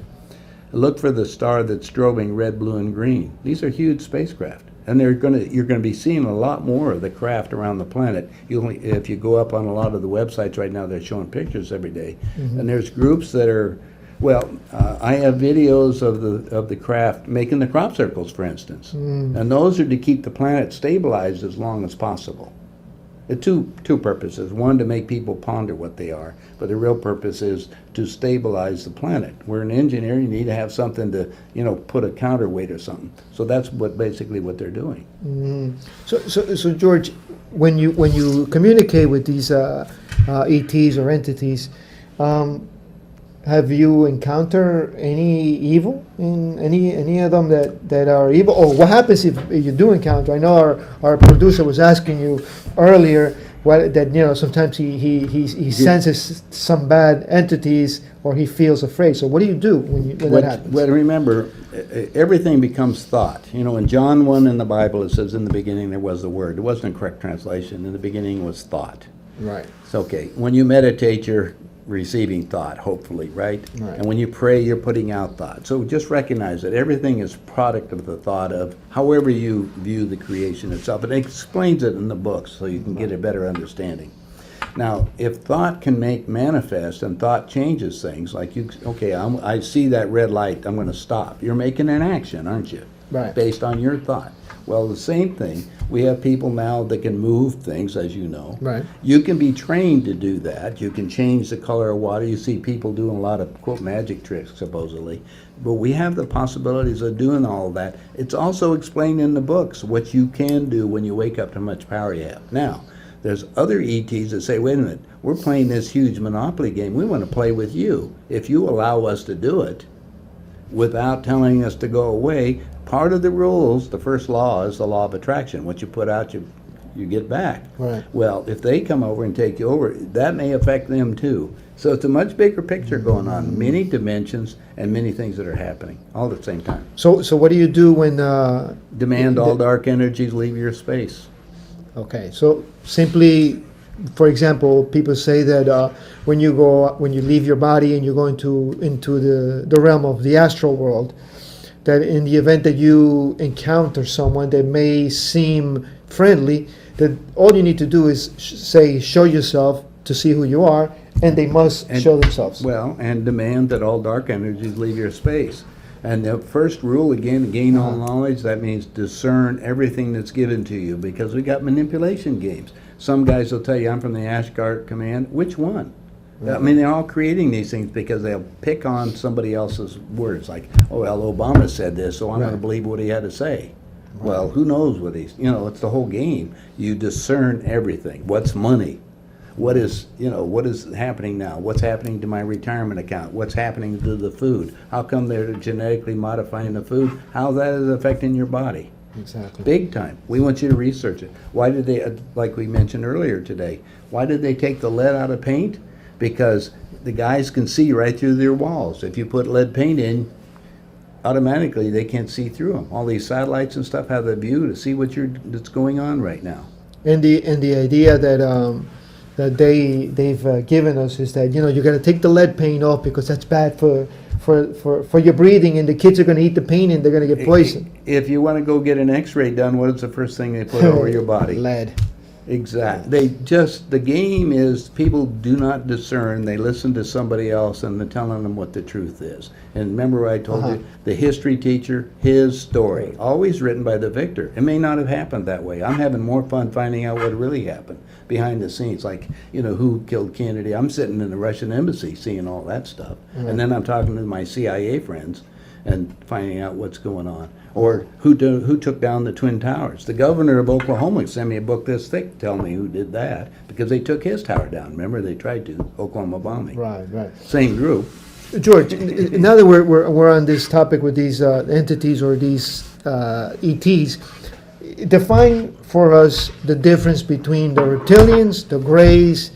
Look for the star that's strobing red, blue, and green. These are huge spacecraft, and you're going to be seeing a lot more of the craft around the planet. If you go up on a lot of the websites right now, they're showing pictures every day, and there's groups that are. Well, I have videos of the craft making the crop circles, for instance, and those are to keep the planet stabilized as long as possible. Two purposes. One, to make people ponder what they are, but the real purpose is to stabilize the planet. We're an engineer, you need to have something to, put a counterweight or something. So that's basically what they're doing. So George, when you communicate with these ETs or entities, have you encountered any evil in any of them that are evil? Or what happens if you do encounter? I know our producer was asking you earlier that sometimes he senses some bad entities or he feels afraid. So what do you do when that happens? Well, remember, everything becomes thought. In John 1 in the Bible it says, "In the beginning there was the Word." It wasn't a correct translation. In the beginning was thought. Right. It's okay. When you meditate, you're receiving thought, hopefully, right? Right. And when you pray, you're putting out thought. So just recognize that everything is product of the thought of however you view the creation itself. And it explains it in the books so you can get a better understanding. Now, if thought can make manifest and thought changes things, like I see that red light, I'm going to stop. You're making an action, aren't you? Right. based on your thought. Well, the same thing, we have people now that can move things, as you know. Right. You can be trained to do that. You can change the color of water. You see people doing a lot of, quote, magic tricks, supposedly. But we have the possibilities of doing all of that. It's also explained in the books what you can do when you wake up to how much power you have. Now, there's other ETs that say, wait a minute, we're playing this huge Monopoly game. We want to play with you. If you allow us to do it without telling us to go away, part of the rules, the first law is the law of attraction. What you put out, you get back. Right. Well, if they come over and take you over, that may affect them too. So it's a much bigger picture going on, many dimensions and many things that are happening all at the same time. So what do you do when? Demand all dark energies leave your space. Okay, so simply, for example, people say that when you leave your body and you go into the realm of the astral world, that in the event that you encounter someone that may seem friendly, that all you need to do is show yourself to see who you are, and they must show themselves. Well, and demand that all dark energies leave your space. And the first rule, again, gain all knowledge, that means discern everything that's given to you, because we got manipulation games. Some guys will tell you, I'm from the Ashgard Command. Which one? I mean, they're all creating these things because they'll pick on somebody else's words, like, oh, well, Obama said this, so I'm going to Right. believe what he had to say. Well, who knows what he's, it's the whole game. You discern everything. What's money? What is happening now? What's happening to my retirement account? What's happening to the food? How come they're genetically modifying the food? How that is affecting your body? Exactly. Big time. We want you to research it. Why did they, like we mentioned earlier today, why did they take the lead out of paint? Because the guys can see right through their walls. If you put lead paint in, automatically they can't see through them. All these satellites and stuff have the view to see that's going on right now. And the idea that they've given us is that you got to take the lead paint off because that's bad for your breathing, and the kids are going to eat the paint and they're going to get poisoned. If you want to go get an X-ray done, what is the first thing they put over your body? Lead. Exactly. The game is people do not discern. They listen to somebody else and they're telling them what the truth is. And remember what I told you, the history teacher, his story, always written by the victor. It may not have happened that way. I'm having more fun finding out what really happened behind the scenes, like, who killed Kennedy. I'm sitting in the Russian embassy seeing all that stuff. And then I'm talking to my CIA friends and finding out what's going on. Or who took down the Twin Towers. The governor of Oklahoma sent me a book this thick telling me who did that, because they took his tower down. Remember, they tried to, Oklahoma bombing. Right. Same group. George, now that we're on this topic with these entities or these ETs, define for us the difference between the reptilians, the Greys,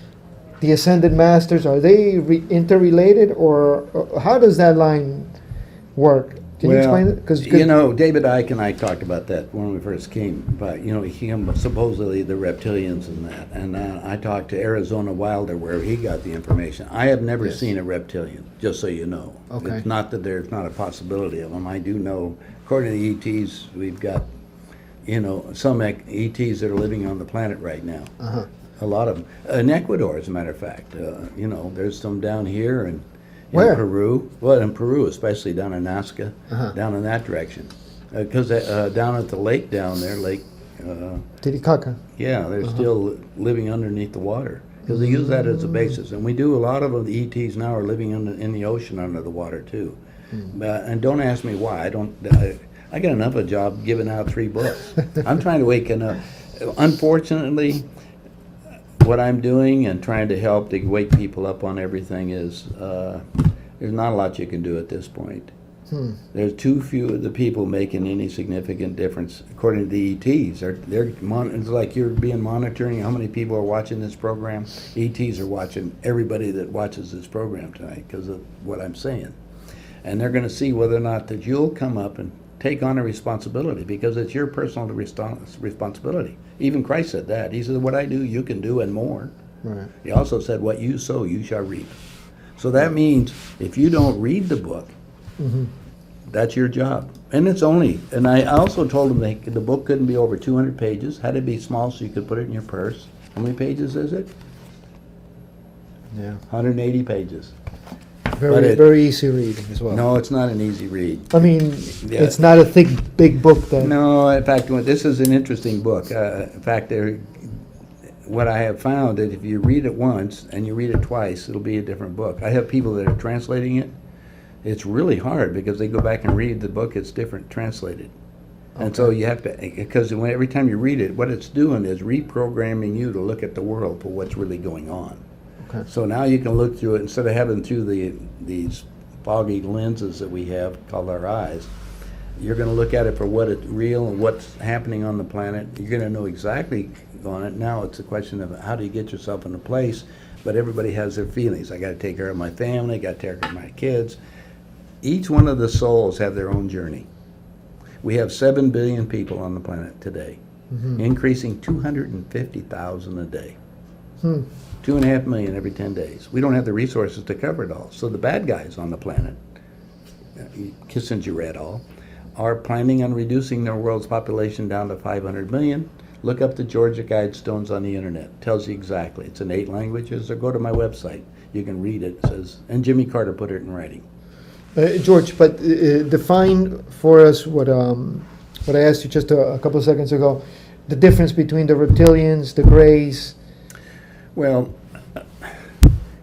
the Ascended Masters. Are they interrelated, or how does that line work? Can you explain it? Because David Icke and I talked about that when we first came. But supposedly the reptilians and that, and I talked to Arizona Wilder where he got the information. I have never seen a reptilian, just so you know. Okay. It's not that there's not a possibility of them. I do know, according to ETs, we've got some ETs that are living on the planet right now. A lot of them in Ecuador, as a matter of fact. There's some down here and. Where? Peru. Well, in Peru, especially down in Nazca, down in that direction. Because down at the lake down there, Lake... Titicaca. Yeah, they're still living underneath the water. Because they use that as a basis. And we do, a lot of the ETs now are living in the ocean under the water, too. And don't ask me why. I got enough of a job giving out 3 books. I'm trying to waken up. Unfortunately, what I'm doing and trying to help to wake people up on everything is there's not a lot you can do at this point. There's too few of the people making any significant difference, according to the ETs. It's like you're being monitoring how many people are watching this program. ETs are watching everybody that watches this program tonight because of what I'm saying. And they're going to see whether or not that you'll come up and take on a responsibility, because it's your personal responsibility. Even Christ said that. He said, what I do, you can do, and more. Right. He also said, what you sow, you shall reap. So that means if you don't read the book, that's your job. And and I also told him the book couldn't be over 200 pages, had to be small so you could put it in your purse. How many pages is it? Yeah. 180 pages. Very, it- very easy read as well. No, it's not an easy read. I mean, Yeah. it's not a thick, big book that. No, in fact, this is an interesting book. In fact, what I have found that if you read it once and you read it twice, it'll be a different book. I have people that are translating it. It's really hard because they go back and read the book, it's different translated. And so you have to, because every time you read it, what it's doing is reprogramming you to look at the world for what's really going on. Okay. So now you can look through it, instead of having through these foggy lenses that we have called our eyes, you're going to look at it for what it's real and what's happening on the planet. You're going to know exactly on it. Now it's a question of how do you get yourself in a place, but everybody has their feelings. I got to take care of my family, got to take care of my kids. Each one of the souls have their own journey. We have 7 billion people on the planet today, increasing 250,000 a day. 2.5 million every 10 days. We don't have the resources to cover it all. So the bad guys on the planet, Kissinger et al., are planning on reducing their world's population down to 500 million. Look up the Georgia Guidestones on the internet. Tells you exactly. It's in 8 languages, or go to my website. You can read it. It says, and Jimmy Carter put it in writing. George, but define for us what I asked you just a couple of seconds ago, the difference between the reptilians, the Greys. Well,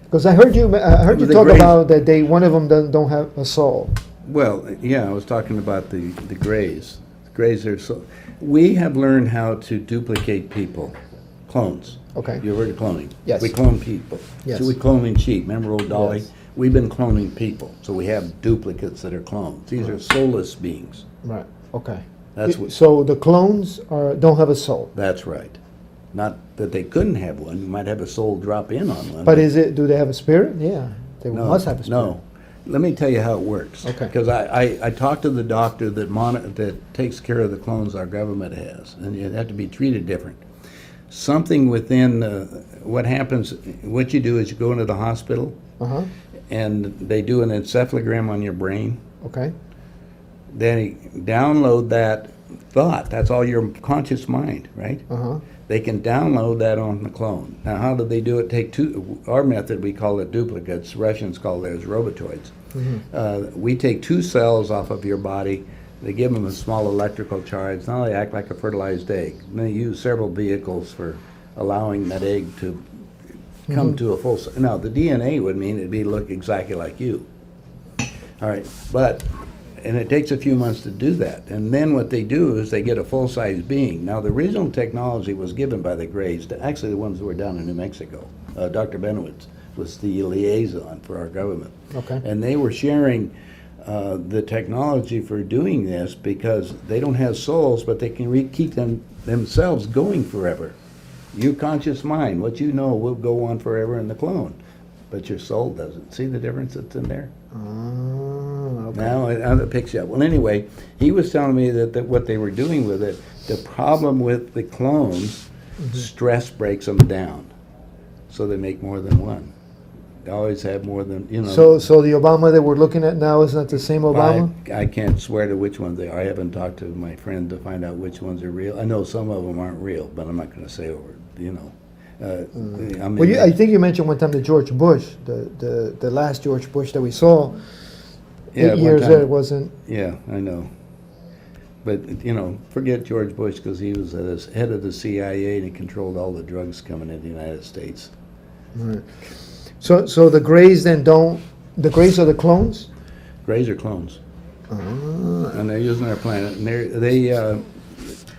Because I heard you The talk Greys- about that one of them don't have a soul. well, yeah, I was talking about the Greys. The Greys are so. We have learned how to duplicate people, clones. Okay. You heard of cloning? Yes. We clone people. Yes. So we cloning sheep. Remember old Dolly? Yes. We've been cloning people. So we have duplicates that are clones. These are soulless beings. Right. Okay. That's what. So the clones don't have a soul. That's right. Not that they couldn't have one. You might have a soul drop in on one. But do they have a spirit? Yeah. They No, must have a spirit. No. Let me tell you how it works. Okay. Because I talked to the doctor that takes care of the clones our government has, and you have to be treated different. Something within what happens, what you do is you go into the hospital, Uh-huh. and they do an encephalogram on your brain. Okay. They download that thought. That's all your conscious mind, right? Uh-huh. They can download that on the clone. Now, how do they do it? Take our method, we call it duplicates. Russians call theirs robotoids. We take 2 cells off of your body. They give them a small electrical charge. Now they act like a fertilized egg. And they use several vehicles for allowing that egg to come to a full. Now, the DNA would mean it'd look exactly like you. All right, and it takes a few months to do that. And then what they do is they get a full-size being. Now, the original technology was given by the Greys, actually the ones that were down in New Mexico. Dr. Benowitz was the liaison for our government. Okay. And they were sharing the technology for doing this because they don't have souls, but they can keep themselves going forever. Your conscious mind, what you know, will go on forever in the clone, but your soul doesn't. See the difference that's in there? Okay. Now it picks you up. Well, anyway, he was telling me that what they were doing with it, the problem with the clones, stress breaks them down, so they make more than one. They always have more than, So the Obama that we're looking at now is not the same Obama? I can't swear to which ones they are. I haven't talked to my friend to find out which ones are real. I know some of them aren't real, but I'm not going to say over. I mean, Well, I think you mentioned one time the George Bush, the last George Bush that we saw. Yeah, 8 one years time. there, it wasn't. Yeah, I know. But, forget George Bush because he was the head of the CIA and he controlled all the drugs coming into the United States. Right. So the Greys then the Greys are the clones? Greys are clones. And they're using our planet. And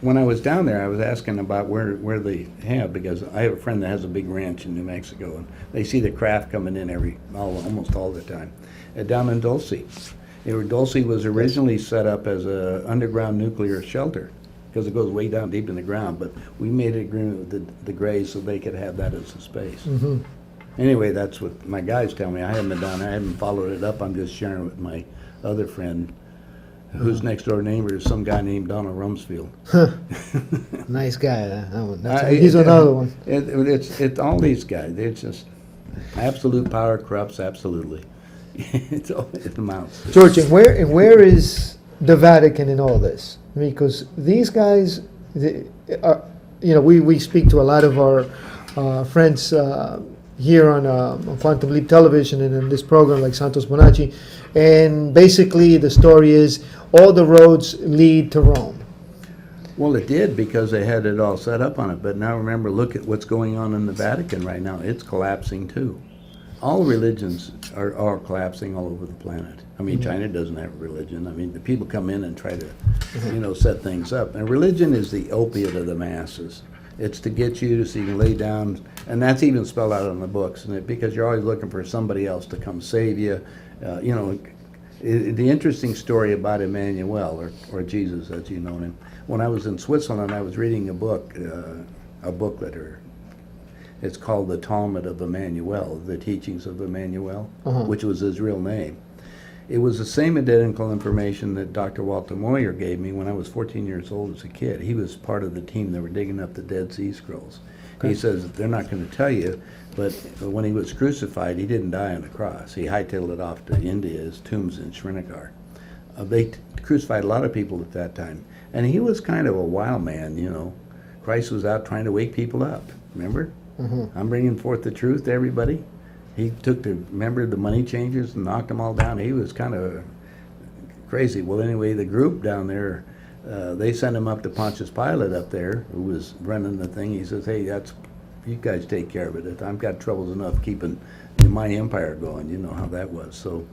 when I was down there, I was asking about where they have, because I have a friend that has a big ranch in New Mexico, and they see the craft coming in almost all the time. Down in Dulce. Dulce was originally set up as an underground nuclear shelter because it goes way down deep in the ground, but we made an agreement with the Greys so they could have that as a space. Anyway, that's what my guys tell me. I haven't been down there. I haven't followed it up. I'm just sharing with my other friend, whose next door neighbor is some guy named Donald Rumsfeld. Nice guy. He's another one. It's all these guys. It's just absolute power corrupts absolutely. It amounts. George, and where is the Vatican in all this? Because these guys, we speak to a lot of our friends here on Quantum Leap Television and in this program like Santos Bonacci. And basically, the story is all the roads lead to Rome. Well, it did because they had it all set up on it. But now remember, look at what's going on in the Vatican right now. It's collapsing too. All religions are collapsing all over the planet. I mean, China doesn't have a religion. I mean, the people come in and try to, set things up. And religion is the opiate of the masses. It's to get you to so you can lay down, and that's even spelled out in the books, because you're always looking for somebody else to come save you. The interesting story about Emmanuel, or Jesus as you know him, when I was in Switzerland, I was reading a booklet, it's called The Talmud of Emmanuel, The Teachings of Emmanuel, which was his real name. It was the same identical information that Dr. Walter Moyer gave me when I was 14 years old as a kid. He was part of the team that were digging up the Dead Sea Scrolls. Okay. He says they're not going to tell you, but when he was crucified, he didn't die on the cross. He hightailed it off to India, his tomb's in Srinagar. They crucified a lot of people at that time. And he was kind of a wild man, Christ was out trying to wake people up, remember? I'm bringing forth the truth to everybody. He took remember the money changers and knocked them all down. He was kind of crazy. Well, anyway, the group down there, they sent him up to Pontius Pilate up there, who was running the thing. He says, hey, you guys take care of it. I've got troubles enough keeping my empire going. You know how that was. So,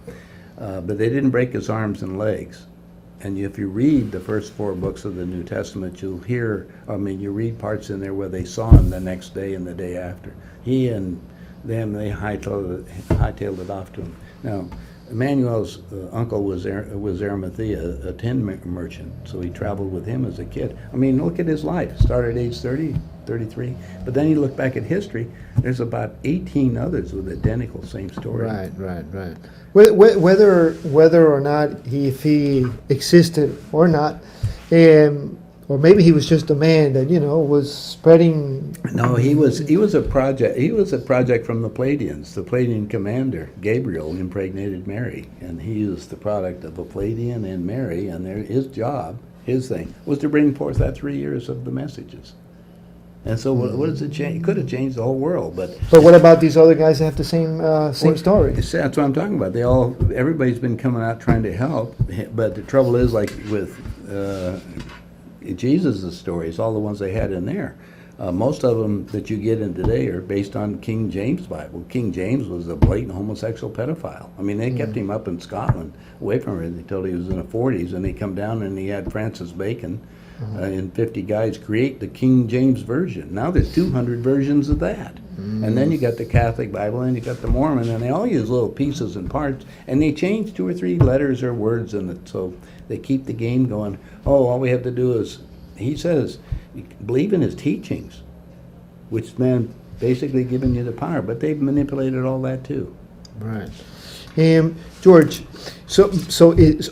but they didn't break his arms and legs. And if you read the first 4 books of the New Testament, you read parts in there where they saw him the next day and the day after. He and them, they hightailed it off to him. Now, Emmanuel's uncle was Arimathea, a tin merchant, so he traveled with him as a kid. I mean, look at his life. Started at age 30, 33, but then you look back at history, there's about 18 others with identical same story. Right. Whether or not if he existed or not, or maybe he was just a man that was spreading. No, he was a project. He was a project from the Palladians. The Palladian commander Gabriel impregnated Mary, and he is the product of a Palladian and Mary. And his job, his thing, was to bring forth that 3 years of the messages. And so, what does it change? It could have changed the whole world, but what about these other guys that have the same story? That's what I'm talking about. Everybody's been coming out trying to help, but the trouble is, like with Jesus' stories, all the ones they had in there, most of them that you get in today are based on King James Bible. King James was a blatant homosexual pedophile. I mean, they kept him up in Scotland, away from her, until he was in the 40s, and he come down and he had Francis Bacon and 50 guys create the King James Version. Now there's 200 versions of that. And then you got the Catholic Bible, and you got the Mormon, and they all use little pieces and parts, and they change 2 or 3 letters or words in it, so they keep the game going. All we have to do is, he says, believe in his teachings, which man basically giving you the power, but they've manipulated all that too. Right. George,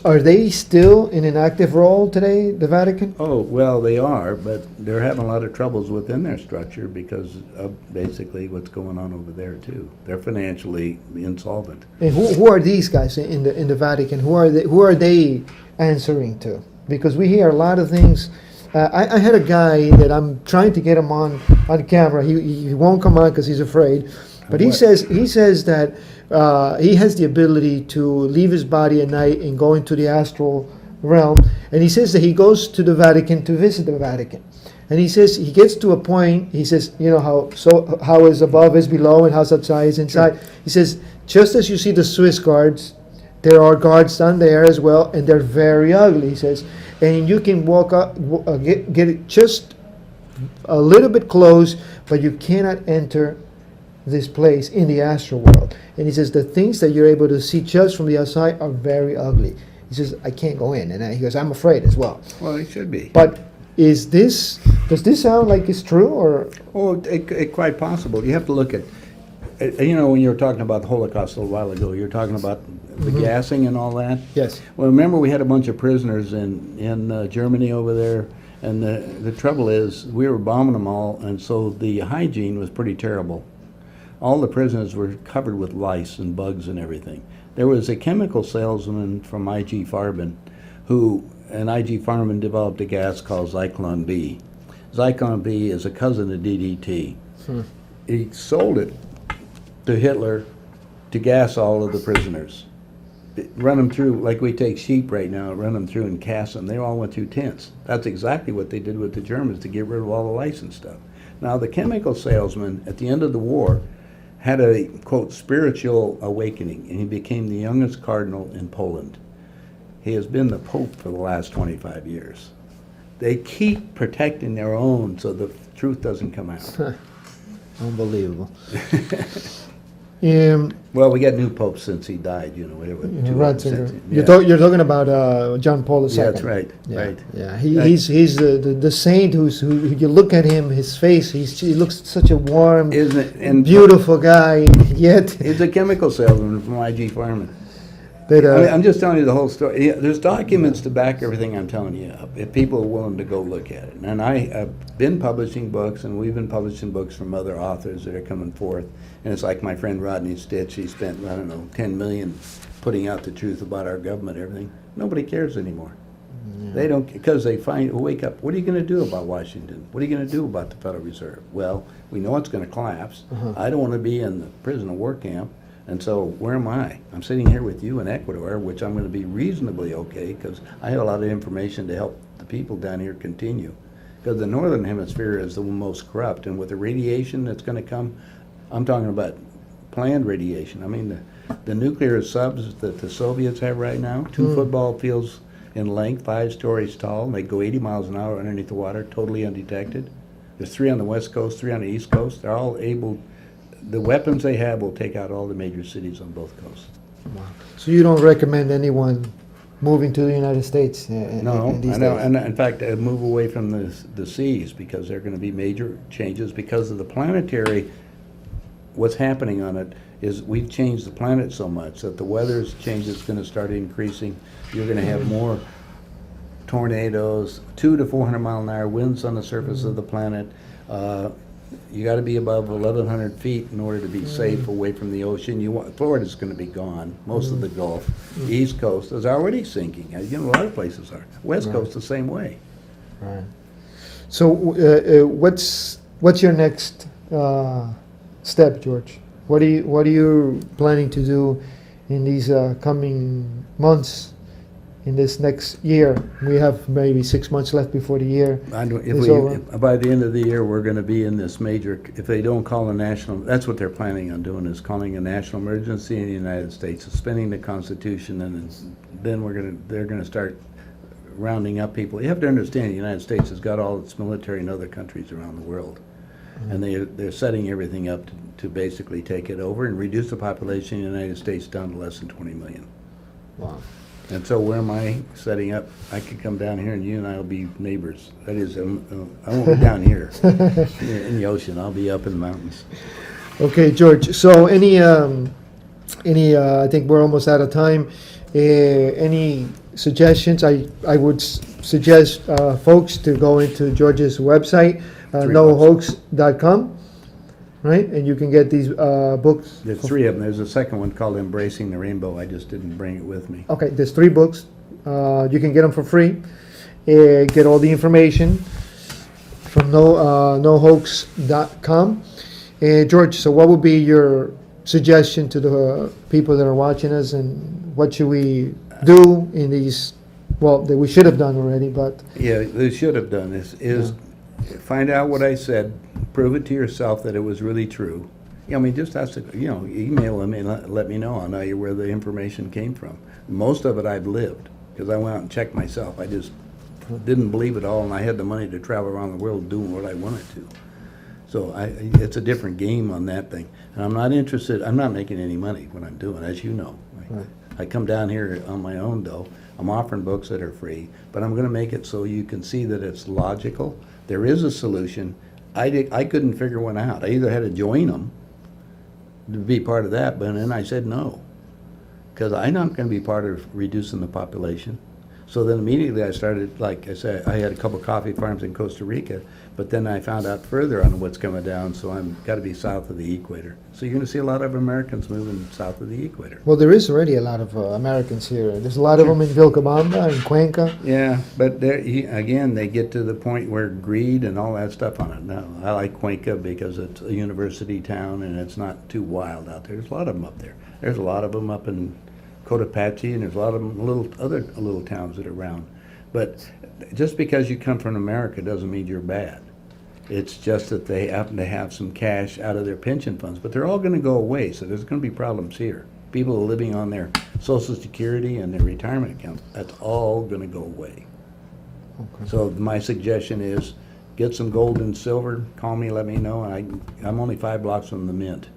are they still in an active role today, the Vatican? Oh, well, they are, but they're having a lot of troubles within their structure because of basically what's going on over there too. They're financially insolvent. And who are these guys in the Vatican? Who are they answering to? Because we hear a lot of things. I had a guy that I'm trying to get him on camera. He won't come on because he's afraid. But he says that he has the ability to leave his body at night and go into the astral realm. And he says that he goes to the Vatican to visit the Vatican. And he says he gets to a point. He says, how is above is below and how's outside is inside. Sure. He says, just as you see the Swiss guards, there are guards down there as well, and they're very ugly. He says, and you can walk up, get it just a little bit close, but you cannot enter this place in the astral world. And he says the things that you're able to see just from the outside are very ugly. He says, I can't go in. And he goes, I'm afraid as well. Well, it should be. But does this sound like it's true? Or? Oh, it quite possible. You have to look at, when you were talking about the Holocaust a little while ago, you were talking about the gassing and all that. Yes. Well, remember we had a bunch of prisoners in Germany over there, and the trouble is we were bombing them all, and so the hygiene was pretty terrible. All the prisoners were covered with lice and bugs and everything. There was a chemical salesman from IG Farben IG Farben developed a gas called Zyklon B. Zyklon B is a cousin of DDT. He sold it to Hitler to gas all of the prisoners. Run them through, like we take sheep right now, run them through and cast them. They all went through tents. That's exactly what they did with the Germans to get rid of all the licensed stuff. Now, the chemical salesman at the end of the war had a, quote, spiritual awakening, and he became the youngest cardinal in Poland. He has been the Pope for the last 25 years. They keep protecting their own so the truth doesn't come out. Unbelievable. Well, we got new popes since he died, whatever. Ratzinger. Yeah. You're talking about John Paul II. Yeah, that's right. Yeah, Right. yeah. He's the saint who you look at him, his face. He looks such a warm, Isn't it? And beautiful guy. Yet he's a chemical salesman from IG Farman. that I'm just telling you the whole story. Yeah, there's documents to back everything I'm telling you up, if people are willing to go look at it. And I've been publishing books, and we've been publishing books from other authors that are coming forth. And it's like my friend Rodney Stitch. He spent, I don't know, $10 million putting out the truth about our government, everything. Nobody cares anymore. They don't, because they wake up. What are you going to do about Washington? What are you going to do about the Federal Reserve? Well, we know it's going to collapse. I don't want to be in the prison or war camp. And so where am I? I'm sitting here with you in Ecuador, which I'm going to be reasonably okay because I have a lot of information to help the people down here continue. Because the Northern Hemisphere is the most corrupt, and with the radiation that's going to come, I'm talking about planned radiation. I mean, the nuclear subs that the Soviets have right now, 2 football fields in length, 5 stories tall, and they go 80 miles an hour underneath the water, totally undetected. There's 3 on the West Coast, 3 on the East Coast. They're all able. The weapons they have will take out all the major cities on both coasts. so you don't recommend anyone moving to the United States? No, in these I know, days? and in fact, move away from the seas because there are going to be major changes because of the planetary. What's happening on it is we've changed the planet so much that the weather's change is going to start increasing. You're going to have more tornadoes, 200 to 400 mile an hour winds on the surface of the planet. You got to be above 1,100 feet in order to be safe away from the ocean. Florida's going to be gone. Most of the Gulf, East Coast is already sinking. A lot of places are. West Coast the same way. Right. So what's your next step, George? What are you planning to do in these coming months? In this next year, we have maybe 6 months left before the year is over. By the end of the year, we're going to be in this major. If they don't call a national, that's what they're planning on doing, is calling a national emergency in the United States, suspending the Constitution, and then they're going to start rounding up people. You have to understand, the United States has got all its military in other countries around the world, and they're setting everything up to basically take it over and reduce the population in the United States down to less than 20 million. Wow. And so where am I setting up? I could come down here and you and I will be neighbors. That is, I won't be down here in the ocean. I'll be up in the mountains. Okay, George. So any I think we're almost out of time. Any suggestions? I would suggest folks to go into George's website, nohoax.com. Right, and you can get these books. There's 3 of them. There's a second one called Embracing the Rainbow. I just didn't bring it with me. Okay, there's 3 books. You can get them for free. Get all the information from nohoax.com. George, so what would be your suggestion to the people that are watching us, and what should we do in these? Well, that we should have done already, but Yeah, they should have done this. Find out what I said. Prove it to yourself that it was really true. I mean, just ask, email them and let me know. I'll know where the information came from. Most of it I've lived because I went out and checked myself. I just didn't believe it all, and I had the money to travel around the world doing what I wanted to. So it's a different game on that thing. And I'm not interested. I'm not making any money when I'm doing, as you know. Right. I come down here on my own, though. I'm offering books that are free, but I'm going to make it so you can see that it's logical. There is a solution. I couldn't figure one out. I either had to join them to be part of that, but then I said no, because I'm not going to be part of reducing the population. So then immediately I started, like I said, I had a couple coffee farms in Costa Rica, but then I found out further on what's coming down, so I'm got to be south of the equator. So you're going to see a lot of Americans moving south of the equator. Well, there is already a lot of Americans here. There's a lot of them in Vilcabamba and Cuenca. Yeah, but again, they get to the point where greed and all that stuff on it. Now, I like Cuenca because it's a university town and it's not too wild out there. There's a lot of them up there. There's a lot of them up in Cotopaxi, and there's a lot of them other little towns that are around. But just because you come from America doesn't mean you're bad. It's just that they happen to have some cash out of their pension funds, but they're all going to go away, so there's going to be problems here. People are living on their Social Security and their retirement account. That's all going to go away. Okay. So my suggestion is get some gold and silver, call me, let me know. I'm only 5 blocks from the mint,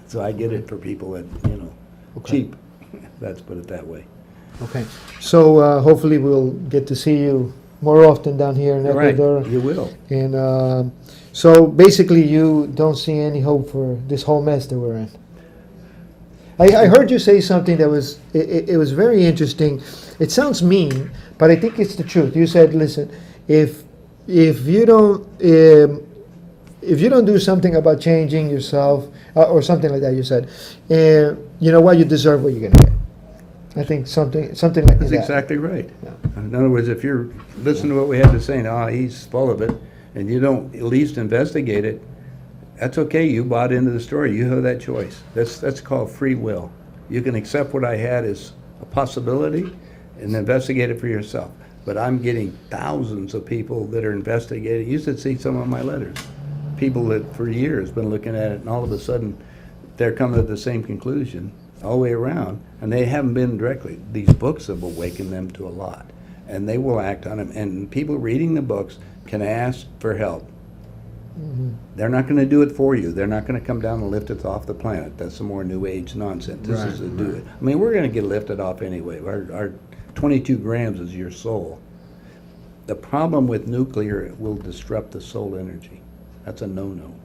so I get it for people that, Okay. cheap. Let's put it that way. Okay. So hopefully we'll get to see you more often down here in Right, Ecuador. you will. And so basically you don't see any hope for this whole mess that we're in. I heard you say something that was, it was very interesting. It sounds mean, but I think it's the truth. You said, listen, if you don't do something about changing yourself, or something like that, you said, you know what, you deserve what you're gonna get. I think something like That's that. exactly right. Yeah. In other words, if you're listening to what we had to say, now he's full of it, and you don't at least investigate it, that's okay. You bought into the story. You have that choice. That's called free will. You can accept what I had as a possibility and investigate it for yourself. But I'm getting thousands of people that are investigating. You should see some of my letters. People that for years been looking at it, and all of a sudden they're coming to the same conclusion all the way around, and they haven't been directly. These books have awakened them to a lot, and they will act on them. And people reading the books can ask for help. They're not going to do it for you. They're not going to come down and lift it off the planet. That's some more New Age nonsense. This is to do it. I mean, we're going to get lifted off anyway. Our 22 grams is your soul. The problem with nuclear, it will disrupt the soul energy. That's a no-no.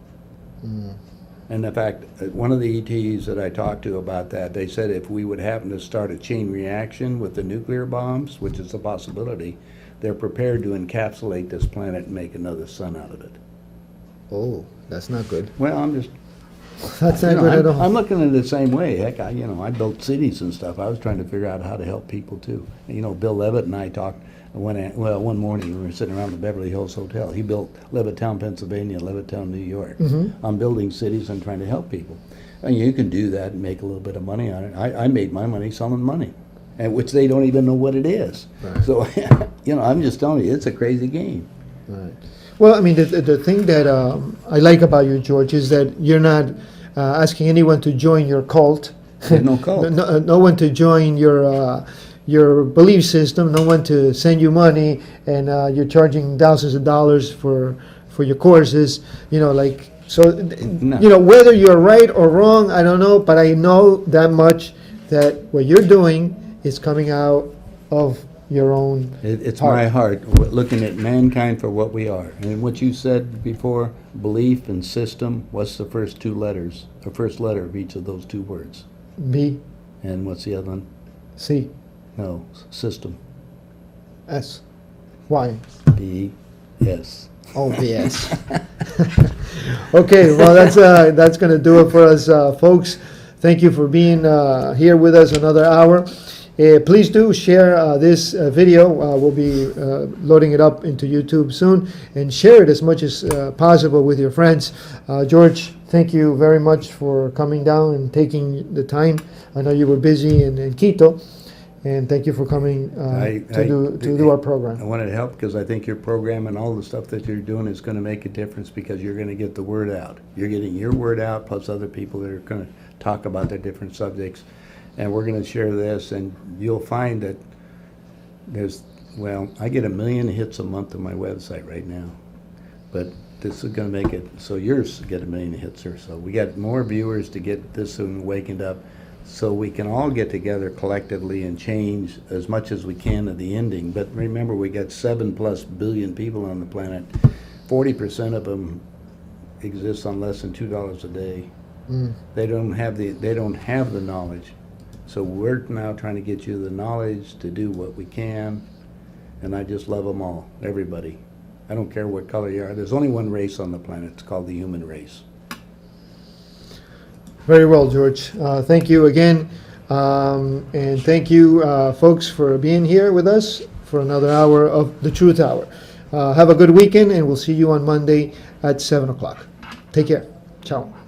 And in fact, one of the ETs that I talked to about that, they said if we would happen to start a chain reaction with the nuclear bombs, which is a possibility, they're prepared to encapsulate this planet and make another sun out of it. Oh, that's not good. Well, I'm just, That's not you know, good at I'm all. looking at it the same way. Heck, I built cities and stuff. I was trying to figure out how to help people too. And, Bill Levitt and I talked one morning we were sitting around the Beverly Hills Hotel. He built Levittown, Pennsylvania, Levittown, New York. I'm building cities and trying to help people. And you can do that and make a little bit of money on it. I made my money selling money, and which they don't even know what it is. Right. So, I'm just telling you, it's a crazy game. Right. Well, I mean, the thing that I like about you, George, is that you're not asking anyone to join your cult. There's no cult. No one to join your belief system. No one to send you money, and you're charging thousands of dollars for your courses. No. Whether you're right or wrong, I don't know, but I know that much that what you're doing is coming out of your own It's heart. my heart, looking at mankind for what we are. And what you said before, belief and system, what's the first two letters, the first letter of each of those two words? B, And what's the other one? C, No, system. S, Y. B-S. Oh, BS. Okay, well, that's going to do it for us, folks. Thank you for being here with us another hour. Please do share this video. We'll be loading it up into YouTube soon, and share it as much as possible with your friends. George, thank you very much for coming down and taking the time. I know you were busy in Quito, and thank you for coming to do our program. I wanted to help because I think your program and all the stuff that you're doing is going to make a difference because you're going to get the word out. You're getting your word out, plus other people that are going to talk about their different subjects. And we're going to share this, and you'll find that I get 1 million hits a month on my website right now. But this is going to make it so yours get 1 million hits or so. We got more viewers to get this one awakened up so we can all get together collectively and change as much as we can at the ending. But remember, we got 7+ billion people on the planet. 40% of them exist on less than $2 a day. They don't have the knowledge. So we're now trying to get you the knowledge to do what we can and I just love them all, everybody. I don't care what color you are. There's only one race on the planet. It's called the human race. Very well, George. Thank you again. And thank you, folks, for being here with us for another hour of the Truth Hour. Have a good weekend, and we'll see you on Monday at 7 o'clock. Take care. Ciao.